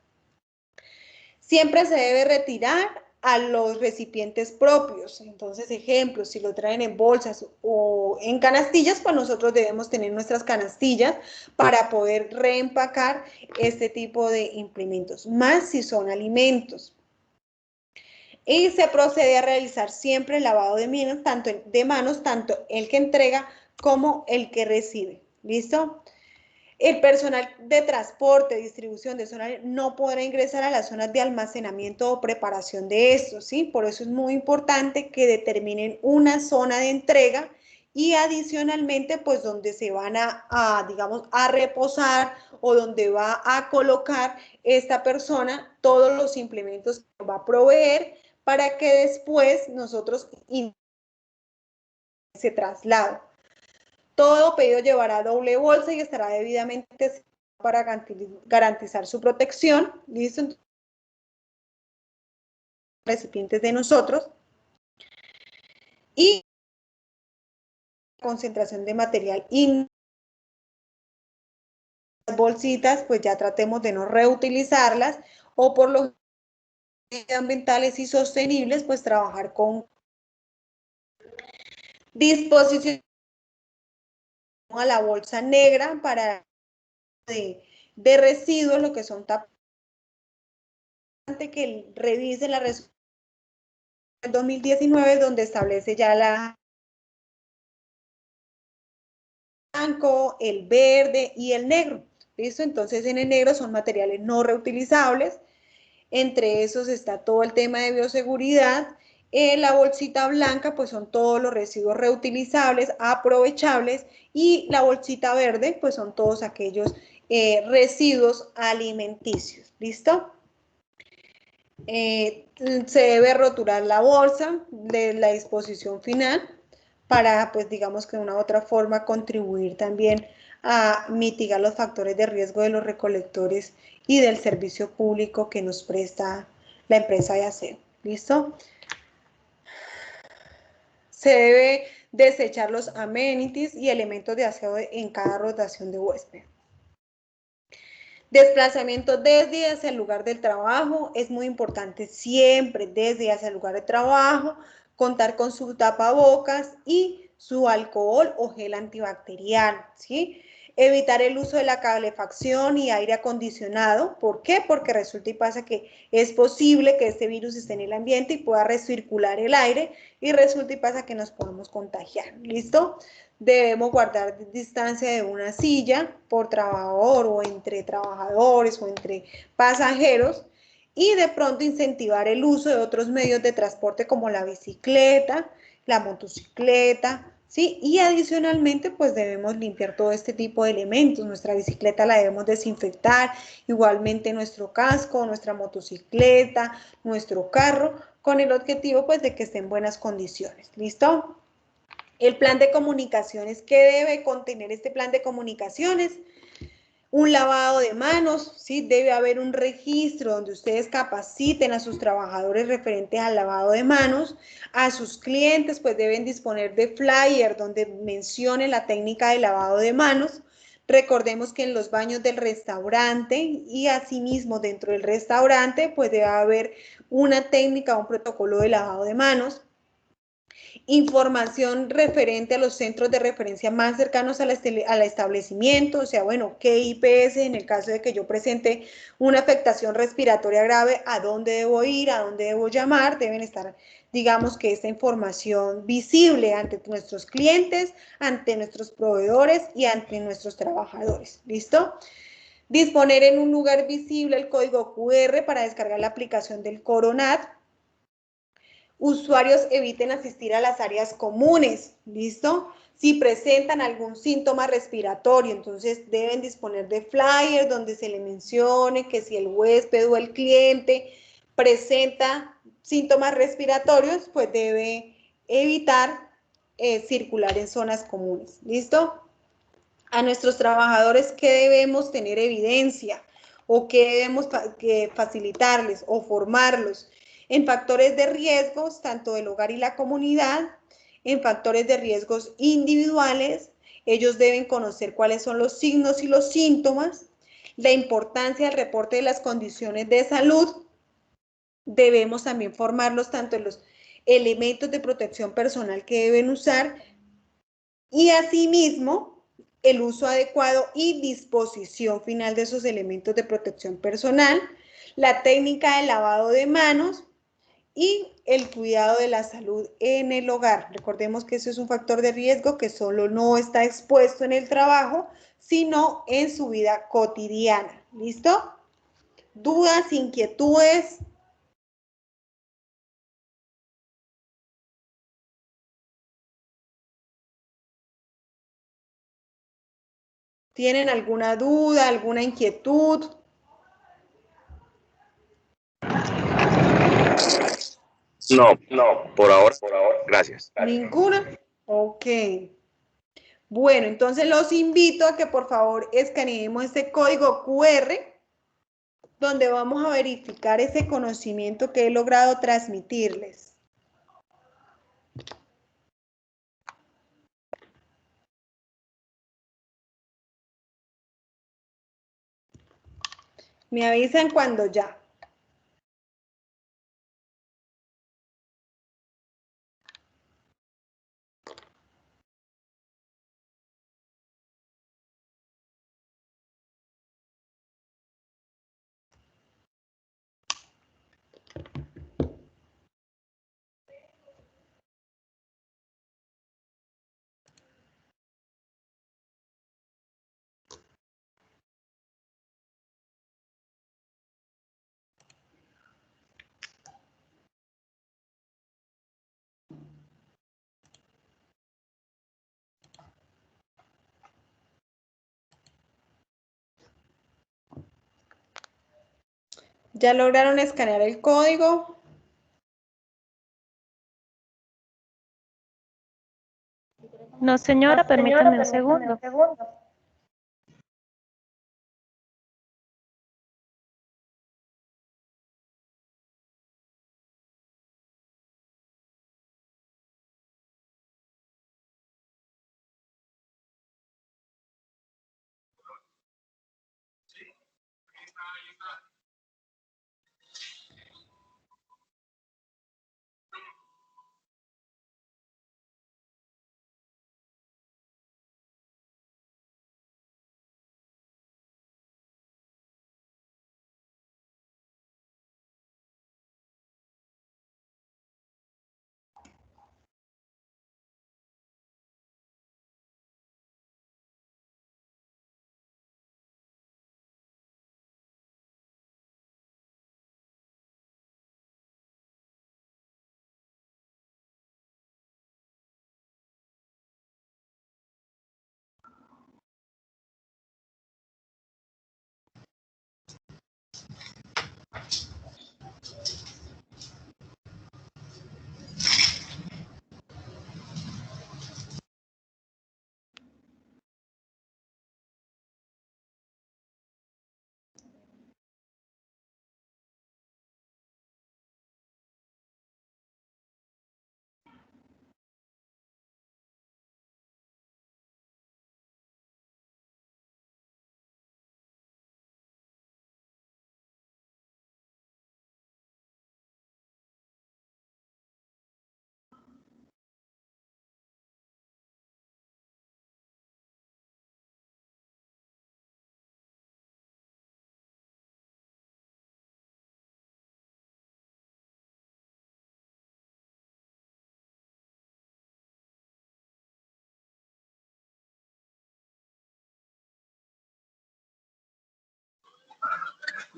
Siempre se debe retirar a los recipientes propios. Entonces, ejemplo, si lo traen en bolsas o en canastillas, pues nosotros debemos tener nuestras canastillas para poder reempacar este tipo de implementos, más si son alimentos. Y se procede a realizar siempre el lavado de manos, tanto el que entrega como el que recibe. ¿Listo? El personal de transporte, distribución de zona no podrá ingresar a las zonas de almacenamiento o preparación de estos, ¿sí? Por eso es muy importante que determinen una zona de entrega y adicionalmente, pues, donde se van digamos, a reposar o donde va a colocar esta persona todos los implementos que va a proveer para que después nosotros se traslado. Todo pedido llevará doble bolsa y estará debidamente para garantizar su protección. ¿Listo? Entonces, recipientes de nosotros. Y concentración de material y las bolsitas, pues ya tratemos de no reutilizarlas o por los ambientales y sostenibles, pues trabajar con disposición a la bolsa negra para de residuos, lo que son tapas, que revisen la resolución del 2019, donde establece ya la blanco, el verde y el negro. ¿Listo? Entonces en el negro son materiales no reutilizables. Entre esos está todo el tema de bioseguridad. En la bolsita blanca, pues son todos los residuos reutilizables, aprovechables, y la bolsita verde, pues son todos aquellos residuos alimenticios. ¿Listo? Se debe rotular la bolsa de la disposición final para, pues digamos que de una u otra forma contribuir también a mitigar los factores de riesgo de los recolectores y del servicio público que nos presta la empresa de aseo. ¿Listo? Se debe desechar los amenities y elementos de aseo en cada rotación de huésped. Desplazamiento desde y hacia el lugar del trabajo. Es muy importante siempre desde y hacia el lugar de trabajo contar con su tapabocas y su alcohol o gel antibacterial, ¿sí? Evitar el uso de la calefacción y aire acondicionado. ¿Por qué? Porque resulta y pasa que es posible que este virus esté en el ambiente y pueda recircular el aire y resulta y pasa que nos podemos contagiar. ¿Listo? Debemos guardar distancia de una silla por trabajador o entre trabajadores o entre pasajeros y de pronto incentivar el uso de otros medios de transporte como la bicicleta, la motocicleta, ¿sí? Y adicionalmente pues debemos limpiar todo este tipo de elementos. Nuestra bicicleta la debemos desinfectar, igualmente nuestro casco, nuestra motocicleta, nuestro carro, con el objetivo pues de que esté en buenas condiciones. ¿Listo? El plan de comunicaciones. ¿Qué debe contener este plan de comunicaciones? Un lavado de manos, ¿sí? Debe haber un registro donde ustedes capaciten a sus trabajadores referentes al lavado de manos. A sus clientes, pues deben disponer de flyer donde mencionen la técnica de lavado de manos. Recordemos que en los baños del restaurante y asimismo dentro del restaurante, pues debe haber una técnica, un protocolo de lavado de manos. Información referente a los centros de referencia más cercanos al establecimiento, o sea, bueno, qué IPS en el caso de que yo presente una afectación respiratoria grave, a dónde debo ir, a dónde debo llamar, deben estar, digamos que esta información visible ante nuestros clientes, ante nuestros proveedores y ante nuestros trabajadores, ¿listo? Disponer en un lugar visible el código QR para descargar la aplicación del Coronat. Usuarios eviten asistir a las áreas comunes, ¿listo? Si presentan algún síntoma respiratorio, entonces deben disponer de flyers donde se le mencione que si el huésped o el cliente presenta síntomas respiratorios, pues debe evitar circular en zonas comunes, ¿listo? A nuestros trabajadores, ¿qué debemos tener evidencia? ¿O qué debemos facilitarles o formarlos? En factores de riesgos, tanto del hogar y la comunidad, en factores de riesgos individuales, ellos deben conocer cuáles son los signos y los síntomas, la importancia del reporte de las condiciones de salud, debemos también formarlos tanto en los elementos de protección personal que deben usar y asimismo el uso adecuado y disposición final de esos elementos de protección personal, la técnica de lavado de manos y el cuidado de la salud en el hogar. Recordemos que eso es un factor de riesgo que solo no está expuesto en el trabajo, sino en su vida cotidiana. ¿Listo? ¿Dudas, inquietudes? ¿Tienen alguna duda, alguna inquietud? No, por ahora, gracias. ¿Ninguna? Ok. Bueno, entonces los invito a que por favor escaneemos este código QR donde vamos a verificar ese conocimiento que he logrado transmitirles. Me avisan cuando ya. ¿Ya lograron escanear el código? No, señora, permítame un segundo.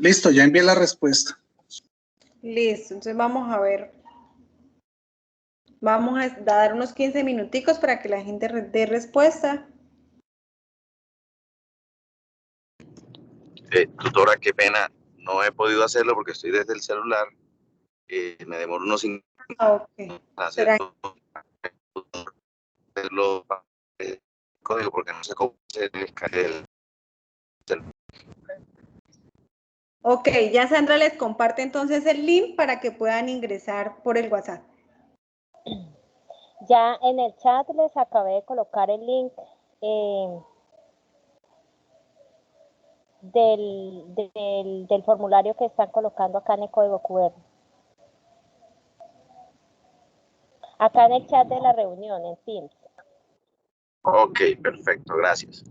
Listo, ya envié la respuesta. Listo, entonces vamos a ver. Vamos a dar unos 15 minuticos para que la gente dé respuesta. Tutora, qué pena, no he podido hacerlo porque estoy desde el celular. Me demoro unos 5 Ok. para hacerlo, código porque no sé cómo hacer el Ok, ya Sandra les comparte entonces el link para que puedan ingresar por el WhatsApp. Ya en el chat les acabé de colocar el link del formulario que están colocando acá en el código QR. Acá en el chat de la reunión, en Teams. Ok, perfecto, gracias.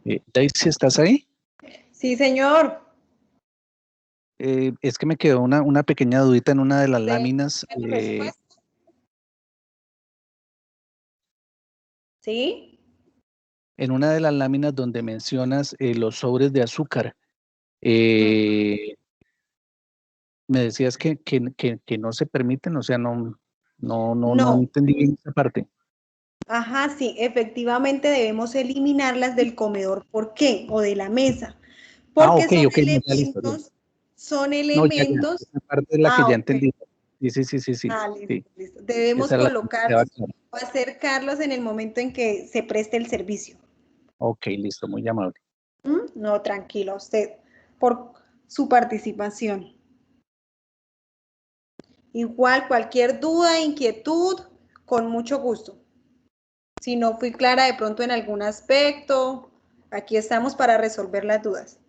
Daisy, ¿estás ahí? Sí, señor. Es que me quedó una pequeña dudita en una de las ¿De láminas. el presupuesto? ¿Sí? En una de las láminas donde mencionas los sobres de azúcar. Me decías que no se permiten, o sea, no No. entendí bien esa parte. Ajá, sí, efectivamente debemos eliminarlas del comedor. ¿Por qué? O de la mesa. Porque Ok, no, ya listo, listo. son No, ya, elementos. esa parte es la que ya Ok. entendí. Sí. Listo, Sí, listo. Debemos esa es la que me quedaba colocarlos clara. o acercarlos en el momento en que se preste el servicio. Ok, listo, muy amable. No, tranquilo, usted, por su participación. Igual, cualquier duda, inquietud, con mucho gusto. Si no fui clara de pronto en algún aspecto, aquí estamos para resolver las dudas.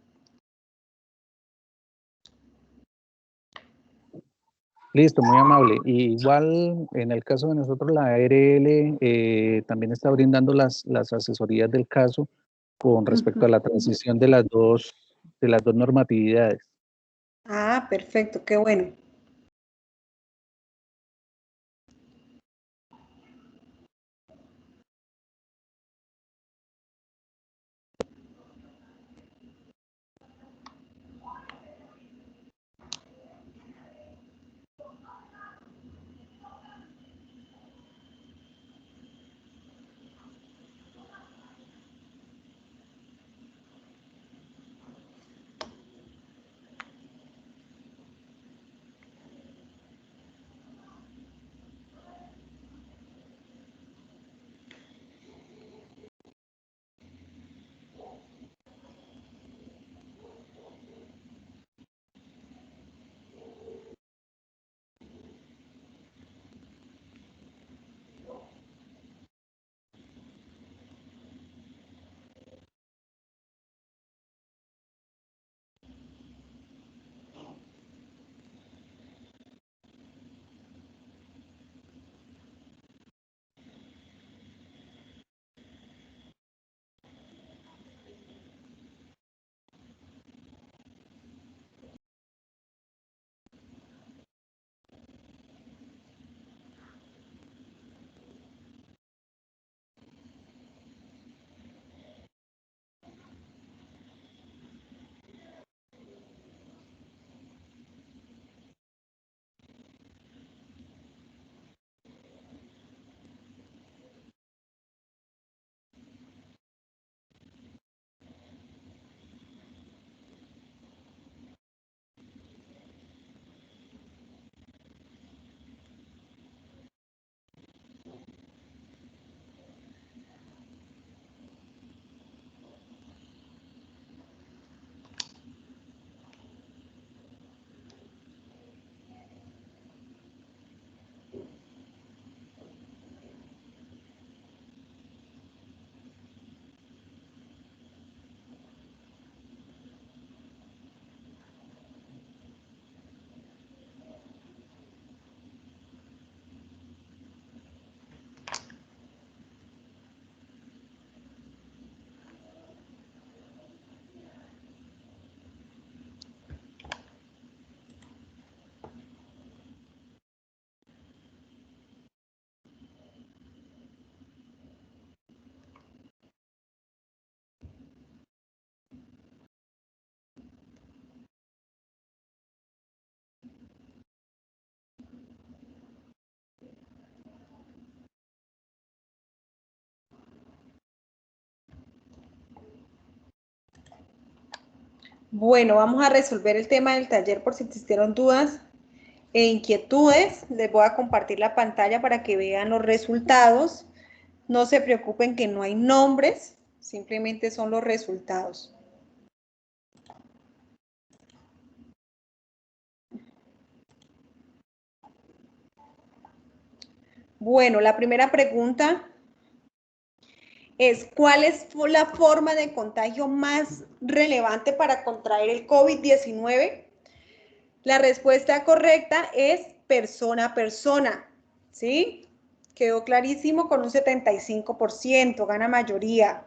Listo, muy amable. Y igual, en el caso de nosotros, la ARL también está brindando las asesorías del caso con respecto a la transición de las dos normatividades. Ah, perfecto, qué bueno. Bueno, vamos a resolver el tema del taller por si existieron dudas e inquietudes. Les voy a compartir la pantalla para que vean los resultados. No se preocupen que no hay nombres, simplemente son los resultados. Bueno, la primera pregunta es, ¿cuál es la forma de contagio más relevante para contraer el COVID-19? La respuesta correcta es persona a persona, ¿sí? Quedó clarísimo con un 75%, gana mayoría.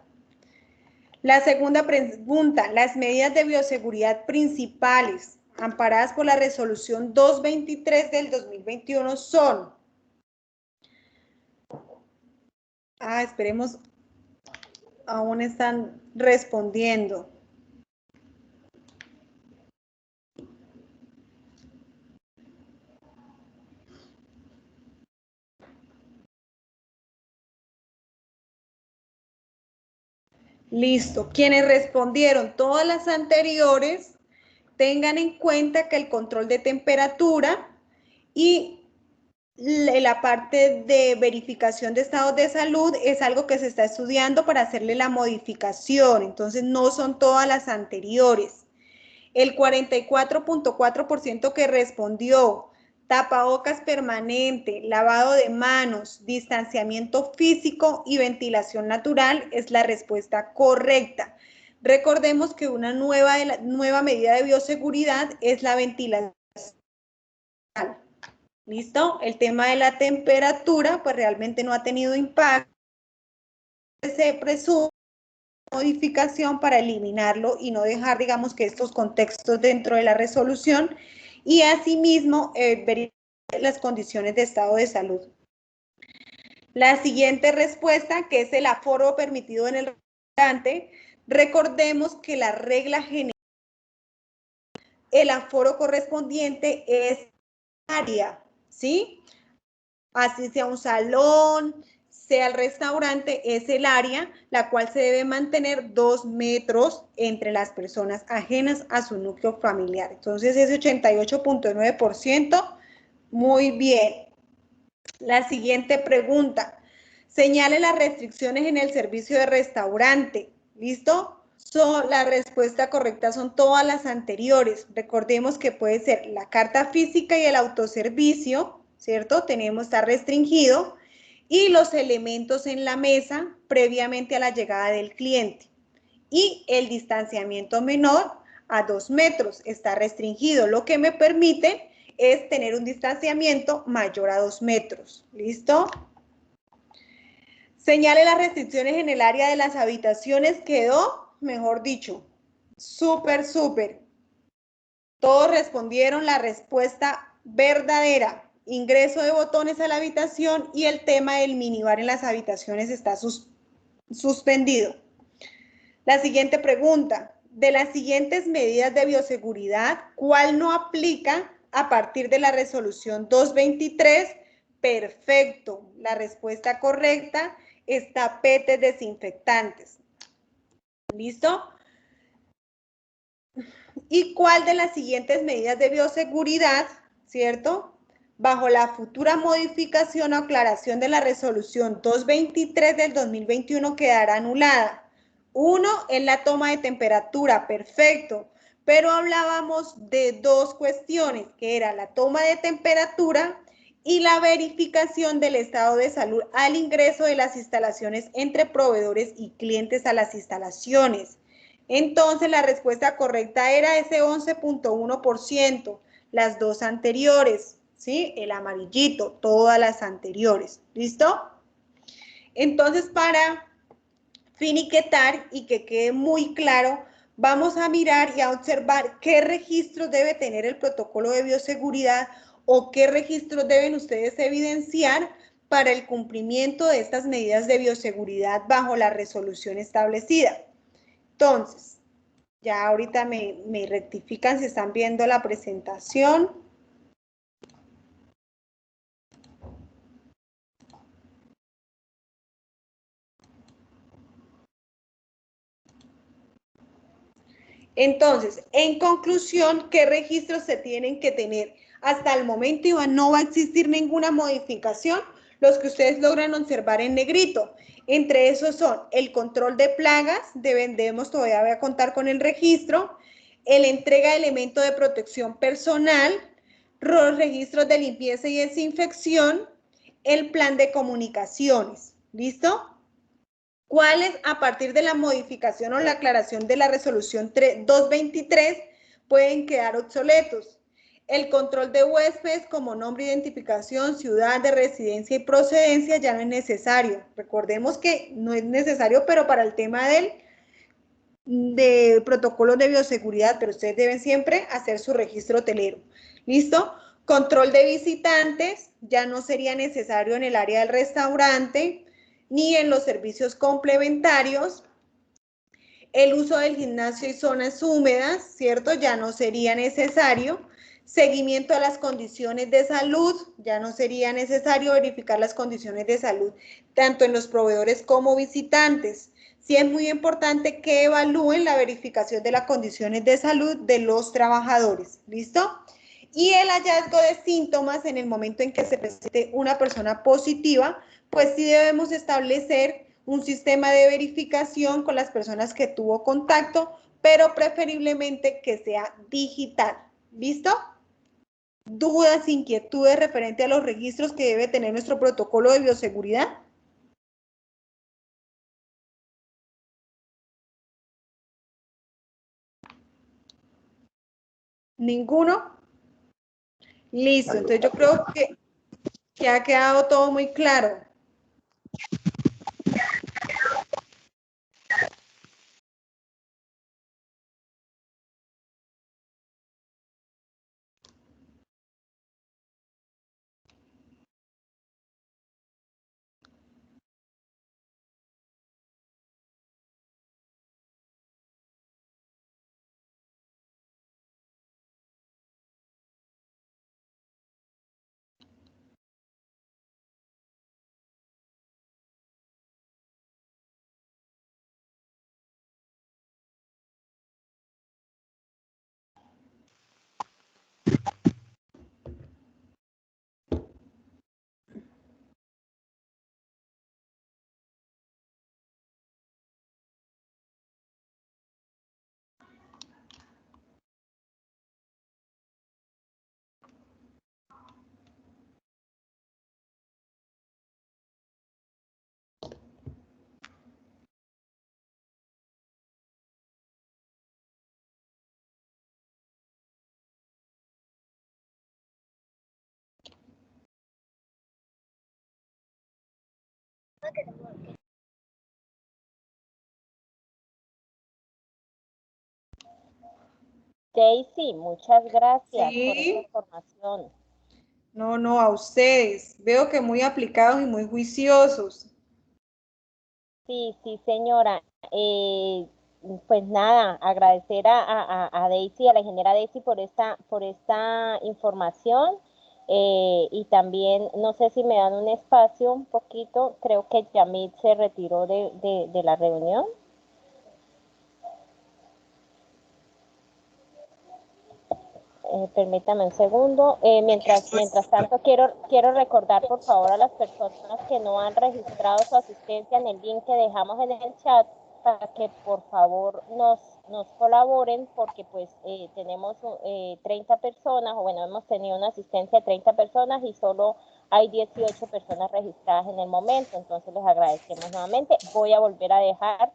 La segunda pregunta, las medidas de bioseguridad principales amparadas por la resolución 223 del 2021 son... esperemos, aún están respondiendo. Listo. Quienes respondieron todas las anteriores, tengan en cuenta que el control de temperatura y la parte de verificación de estados de salud es algo que se está estudiando para hacerle la modificación. Entonces, no son todas las anteriores. El 44.4% que respondió tapabocas permanente, lavado de manos, distanciamiento físico y ventilación natural es la respuesta correcta. Recordemos que una nueva medida de bioseguridad es la ventilación. ¿Listo? El tema de la temperatura, pues realmente no ha tenido impacto. Se presume modificación para eliminarlo y no dejar, digamos, que estos contextos dentro de la resolución y asimismo verificar las condiciones de estado de salud. La siguiente respuesta, que es el aforo permitido en el restaurante, recordemos que la regla general, el aforo correspondiente es área, ¿sí? Así sea un salón, sea el restaurante, es el área la cual se debe mantener 2 metros entre las personas ajenas a su núcleo familiar. Entonces, ese 88.9%, muy bien. La siguiente pregunta. Señale las restricciones en el servicio de restaurante. ¿Listo? La respuesta correcta son todas las anteriores. Recordemos que puede ser la carta física y el autoservicio, ¿cierto? Está restringido. Y los elementos en la mesa previamente a la llegada del cliente. Y el distanciamiento menor a 2 metros está restringido, lo que me permite es tener un distanciamiento mayor a 2 metros. ¿Listo? Señale las restricciones en el área de las habitaciones. Quedó, mejor dicho, súper. Todos respondieron la respuesta verdadera. Ingreso de botones a la habitación y el tema del minibar en las habitaciones está suspendido. La siguiente pregunta. De las siguientes medidas de bioseguridad, ¿cuál no aplica a partir de la resolución 223? Perfecto. La respuesta correcta es tapetes desinfectantes. ¿Listo? ¿Y cuál de las siguientes medidas de bioseguridad, cierto? Bajo la futura modificación o aclaración de la resolución 223 del 2021 quedará anulada? 1 es la toma de temperatura, perfecto, pero hablábamos de 2 cuestiones, que era la toma de temperatura y la verificación del estado de salud al ingreso de las instalaciones entre proveedores y clientes a las instalaciones. Entonces, la respuesta correcta era ese 11.1%, las 2 anteriores, ¿sí? El amarillito, todas las anteriores, ¿listo? Entonces, para finiquetar y que quede muy claro, vamos a mirar y a observar qué registros debe tener el protocolo de bioseguridad o qué registros deben ustedes evidenciar para el cumplimiento de estas medidas de bioseguridad bajo la resolución establecida. Entonces, ya ahorita me rectifican si están viendo la presentación. Entonces, en conclusión, ¿qué registros se tienen que tener? Hasta el momento, Iván, no va a existir ninguna modificación, los que ustedes logran observar en negrito. Entre esos son el control de plagas, debemos todavía contar con el registro, el entrega de elementos de protección personal, los registros de limpieza y desinfección, el plan de comunicaciones. ¿Listo? ¿Cuáles a partir de la modificación o la aclaración de la resolución 223 pueden quedar obsoletos? El control de huéspedes como nombre, identificación, ciudad de residencia y procedencia ya no es necesario. Recordemos que no es necesario, pero para el tema del de protocolos de bioseguridad, pero ustedes deben siempre hacer su registro hotelero. ¿Listo? Control de visitantes, ya no sería necesario en el área del restaurante ni en los servicios complementarios. El uso del gimnasio y zonas húmedas, ¿cierto? Ya no sería necesario. Seguimiento a las condiciones de salud, ya no sería necesario verificar las condiciones de salud, tanto en los proveedores como visitantes. Sí es muy importante que evalúen la verificación de las condiciones de salud de los trabajadores, ¿listo? Y el hallazgo de síntomas en el momento en que se presente una persona positiva, pues sí debemos establecer un sistema de verificación con las personas que tuvo contacto, pero preferiblemente que sea digital. ¿Listo? ¿Dudas, inquietudes referente a los registros que debe tener nuestro protocolo de bioseguridad? ¿Ninguno? Listo, entonces yo creo que ha quedado todo muy claro. Daisy, muchas gracias por esta Sí. información. No, a ustedes. Veo que muy aplicados y muy juiciosos. Sí, señora. Pues nada, agradecer a Daisy, a la ingeniera Daisy por esta información. Y también, no sé si me dan un espacio un poquito, creo que Yamit se retiró de la reunión. Permítame un segundo. Mientras tanto, quiero recordar, por favor, a las personas que no han registrado su asistencia en el link que dejamos en el chat, para que por favor nos colaboren, porque pues tenemos 30 personas, o bueno, hemos tenido una asistencia de 30 personas y solo hay 18 personas registradas en el momento. Entonces les agradecemos nuevamente. Voy a volver a dejar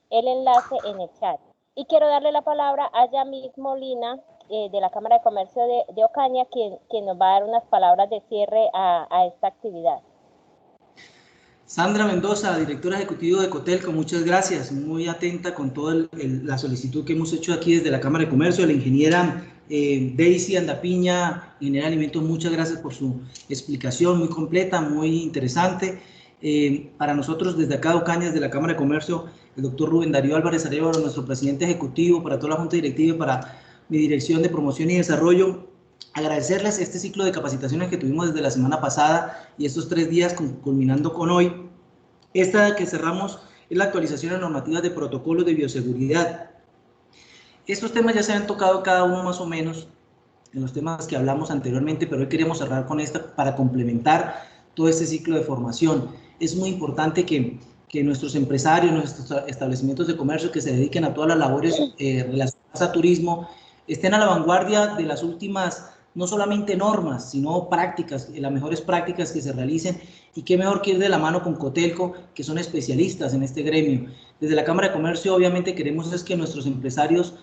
el enlace en el chat. Y quiero darle la palabra a Yamit Molina, de la Cámara de Comercio de Ocaña, quien nos va a dar unas palabras de cierre a esta actividad. Sandra Mendoza, directora ejecutiva de Cotelco, muchas gracias, muy atenta con toda la solicitud que hemos hecho aquí desde la Cámara de Comercio. La ingeniera Daisy Andapiña, ingeniera de alimentos, muchas gracias por su explicación muy completa, muy interesante. Para nosotros desde acá de Ocaña, desde la Cámara de Comercio, el doctor Rubén Darío Álvarez Arevalo, nuestro presidente ejecutivo, para toda la Junta Directiva y para mi dirección de promoción y desarrollo, agradecerles este ciclo de capacitaciones que tuvimos desde la semana pasada y estos 3 días culminando con hoy. Esta que cerramos es la actualización de normativas de protocolos de bioseguridad. Estos temas ya se han tocado cada uno más o menos en los temas que hablamos anteriormente, pero hoy queremos cerrar con esta para complementar todo este ciclo de formación. Es muy importante que nuestros empresarios, nuestros establecimientos de comercio que se dediquen a todas las labores relacionadas a turismo, estén a la vanguardia de las últimas, no solamente normas, sino prácticas, las mejores prácticas que se realicen, y qué mejor que ir de la mano con Cotelco, que son especialistas en este gremio. Desde la Cámara de Comercio, obviamente, queremos es que nuestros empresarios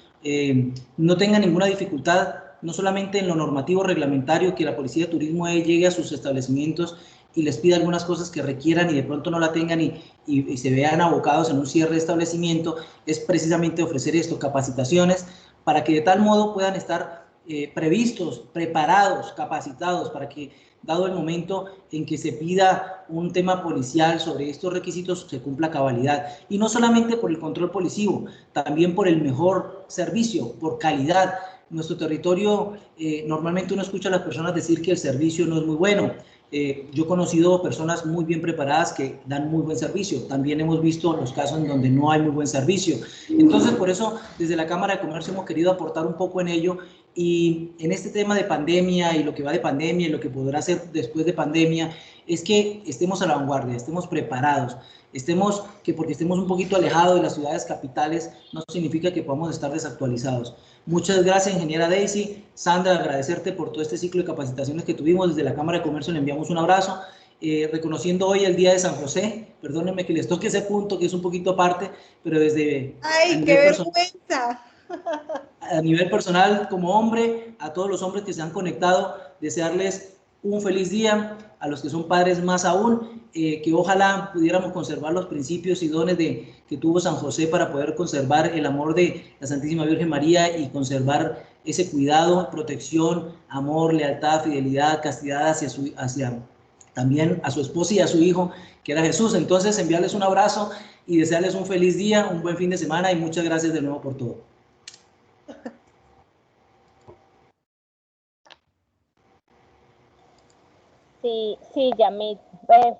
no tengan ninguna dificultad, no solamente en lo normativo reglamentario, que la Policía de Turismo llegue a sus establecimientos y les pida algunas cosas que requieran y de pronto no la tengan y se vean abocados en un cierre de establecimiento, es precisamente ofrecer esto, capacitaciones, para que de tal modo puedan estar previstos, preparados, capacitados, para que dado el momento en que se pida un tema policial sobre estos requisitos, se cumpla a cabalidad. Y no solamente por el control policivo, también por el mejor servicio, por calidad. En nuestro territorio, normalmente uno escucha a las personas decir que el servicio no es muy bueno. Yo he conocido personas muy bien preparadas que dan muy buen servicio. También hemos visto los casos en donde no hay muy buen servicio. Entonces, por eso, desde la Cámara de Comercio hemos querido aportar un poco en ello. Y en este tema de pandemia y lo que va de pandemia y lo que podrá ser después de pandemia, es que estemos a la vanguardia, estemos preparados, que porque estemos un poquito alejados de las ciudades capitales no significa que podamos estar desactualizados. Muchas gracias, ingeniera Daisy. Sandra, agradecerte por todo este ciclo de capacitaciones que tuvimos. Desde la Cámara de Comercio le enviamos un abrazo. Reconociendo hoy el Día de San José, perdónenme que les toque ese punto que es un poquito aparte, pero desde... ¡Ay, qué vergüenza! A nivel personal, como hombre, a todos los hombres que se han conectado, desearles un feliz día, a los que son padres más aún, que ojalá pudiéramos conservar los principios y dones que tuvo San José para poder conservar el amor de la Santísima Virgen María y conservar ese cuidado, protección, amor, lealtad, fidelidad, castidad hacia también a su esposa y a su hijo, que era Jesús. Entonces, enviarles un abrazo y desearles un feliz día, un buen fin de semana y muchas gracias de nuevo por todo. Sí, sí, Yamit,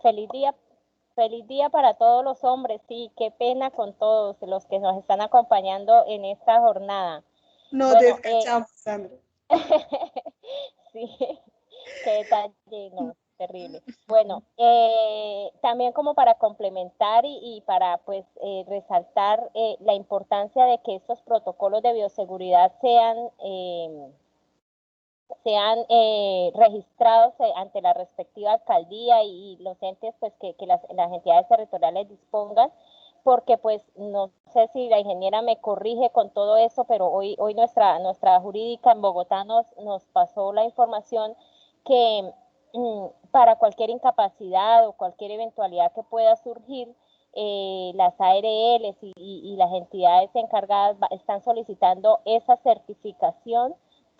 feliz día para todos los hombres, sí, qué pena con todos los que nos están acompañando en esta jornada. Nos descachamos, Sandra. Sí, qué detalle, no, terrible. Bueno, también como para complementar y para pues resaltar la importancia de que estos protocolos de bioseguridad sean registrados ante la respectiva alcaldía y los entes pues que las entidades territoriales dispongan, porque pues no sé si la ingeniera me corrige con todo eso, pero hoy nuestra jurídica en Bogotá nos pasó la información que para cualquier incapacidad o cualquier eventualidad que pueda surgir, las ARLs y las entidades encargadas están solicitando esa certificación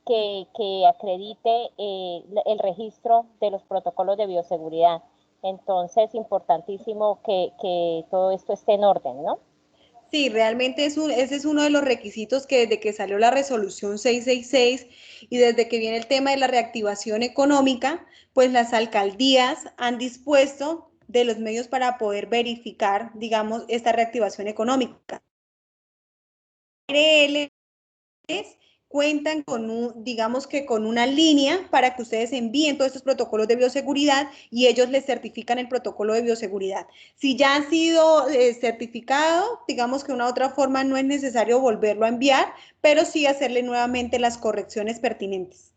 que acredite el registro de los protocolos de bioseguridad. Entonces, importantísimo que todo esto esté en orden, ¿no? Sí, realmente ese es uno de los requisitos que desde que salió la resolución 666 y desde que viene el tema de la reactivación económica, pues las alcaldías han dispuesto de los medios para poder verificar, digamos, esta reactivación económica. Cuentan con digamos que con una línea para que ustedes envíen todos estos protocolos de bioseguridad y ellos les certifican el protocolo de bioseguridad. Si ya ha sido certificado, digamos que de una u otra forma no es necesario volverlo a enviar, pero sí hacerle nuevamente las correcciones pertinentes.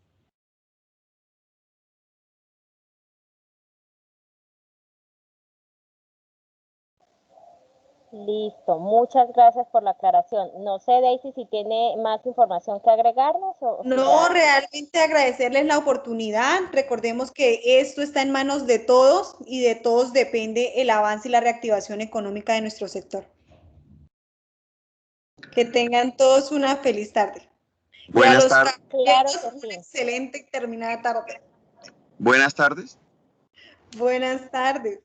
Listo, muchas gracias por la aclaración. No sé, Daisy, si tiene más información que agregarnos. No, realmente agradecerles la oportunidad. Recordemos que esto está en manos de todos y de todos depende el avance y la reactivación económica de nuestro sector. Que tengan todos una feliz tarde. Buenas tardes. Claro que una excelente y terminada tarde. Buenas tardes. Buenas tardes.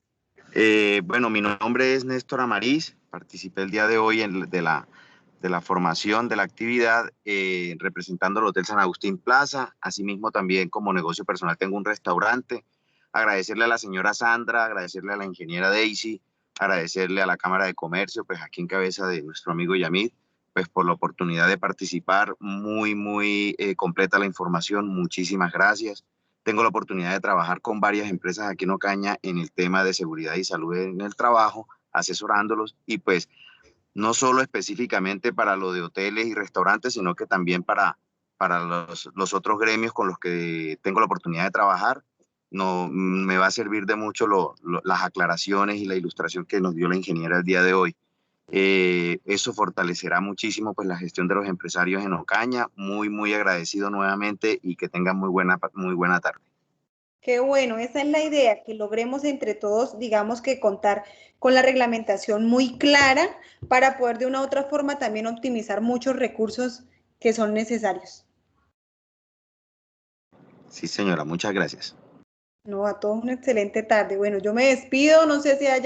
Bueno, mi nombre es Néstor Amariz. Participé el día de hoy de la formación de la actividad representando el Hotel San Agustín Plaza. Asimismo, también como negocio personal tengo un restaurante. Agradecerle a la señora Sandra, agradecerle a la ingeniera Daisy, agradecerle a la Cámara de Comercio, pues aquí en cabeza de nuestro amigo Yamid, pues por la oportunidad de participar. Muy completa la información. Muchísimas gracias. Tengo la oportunidad de trabajar con varias empresas aquí en Ocaña en el tema de seguridad y salud en el trabajo, asesorándolos y pues no solo específicamente para lo de hoteles y restaurantes, sino que también para los otros gremios con los que tengo la oportunidad de trabajar. No, me va a servir de mucho las aclaraciones y la ilustración que nos dio la ingeniera el día de hoy. Eso fortalecerá muchísimo pues la gestión de los empresarios en Ocaña. Muy agradecido nuevamente y que tengan muy buena tarde. Qué bueno, esa es la idea, que logremos entre todos, digamos que contar con la reglamentación muy clara para poder de una u otra forma también optimizar muchos recursos que son necesarios. Sí, señora, muchas gracias. No, a todos una excelente tarde. Bueno, yo me despido, no sé si haya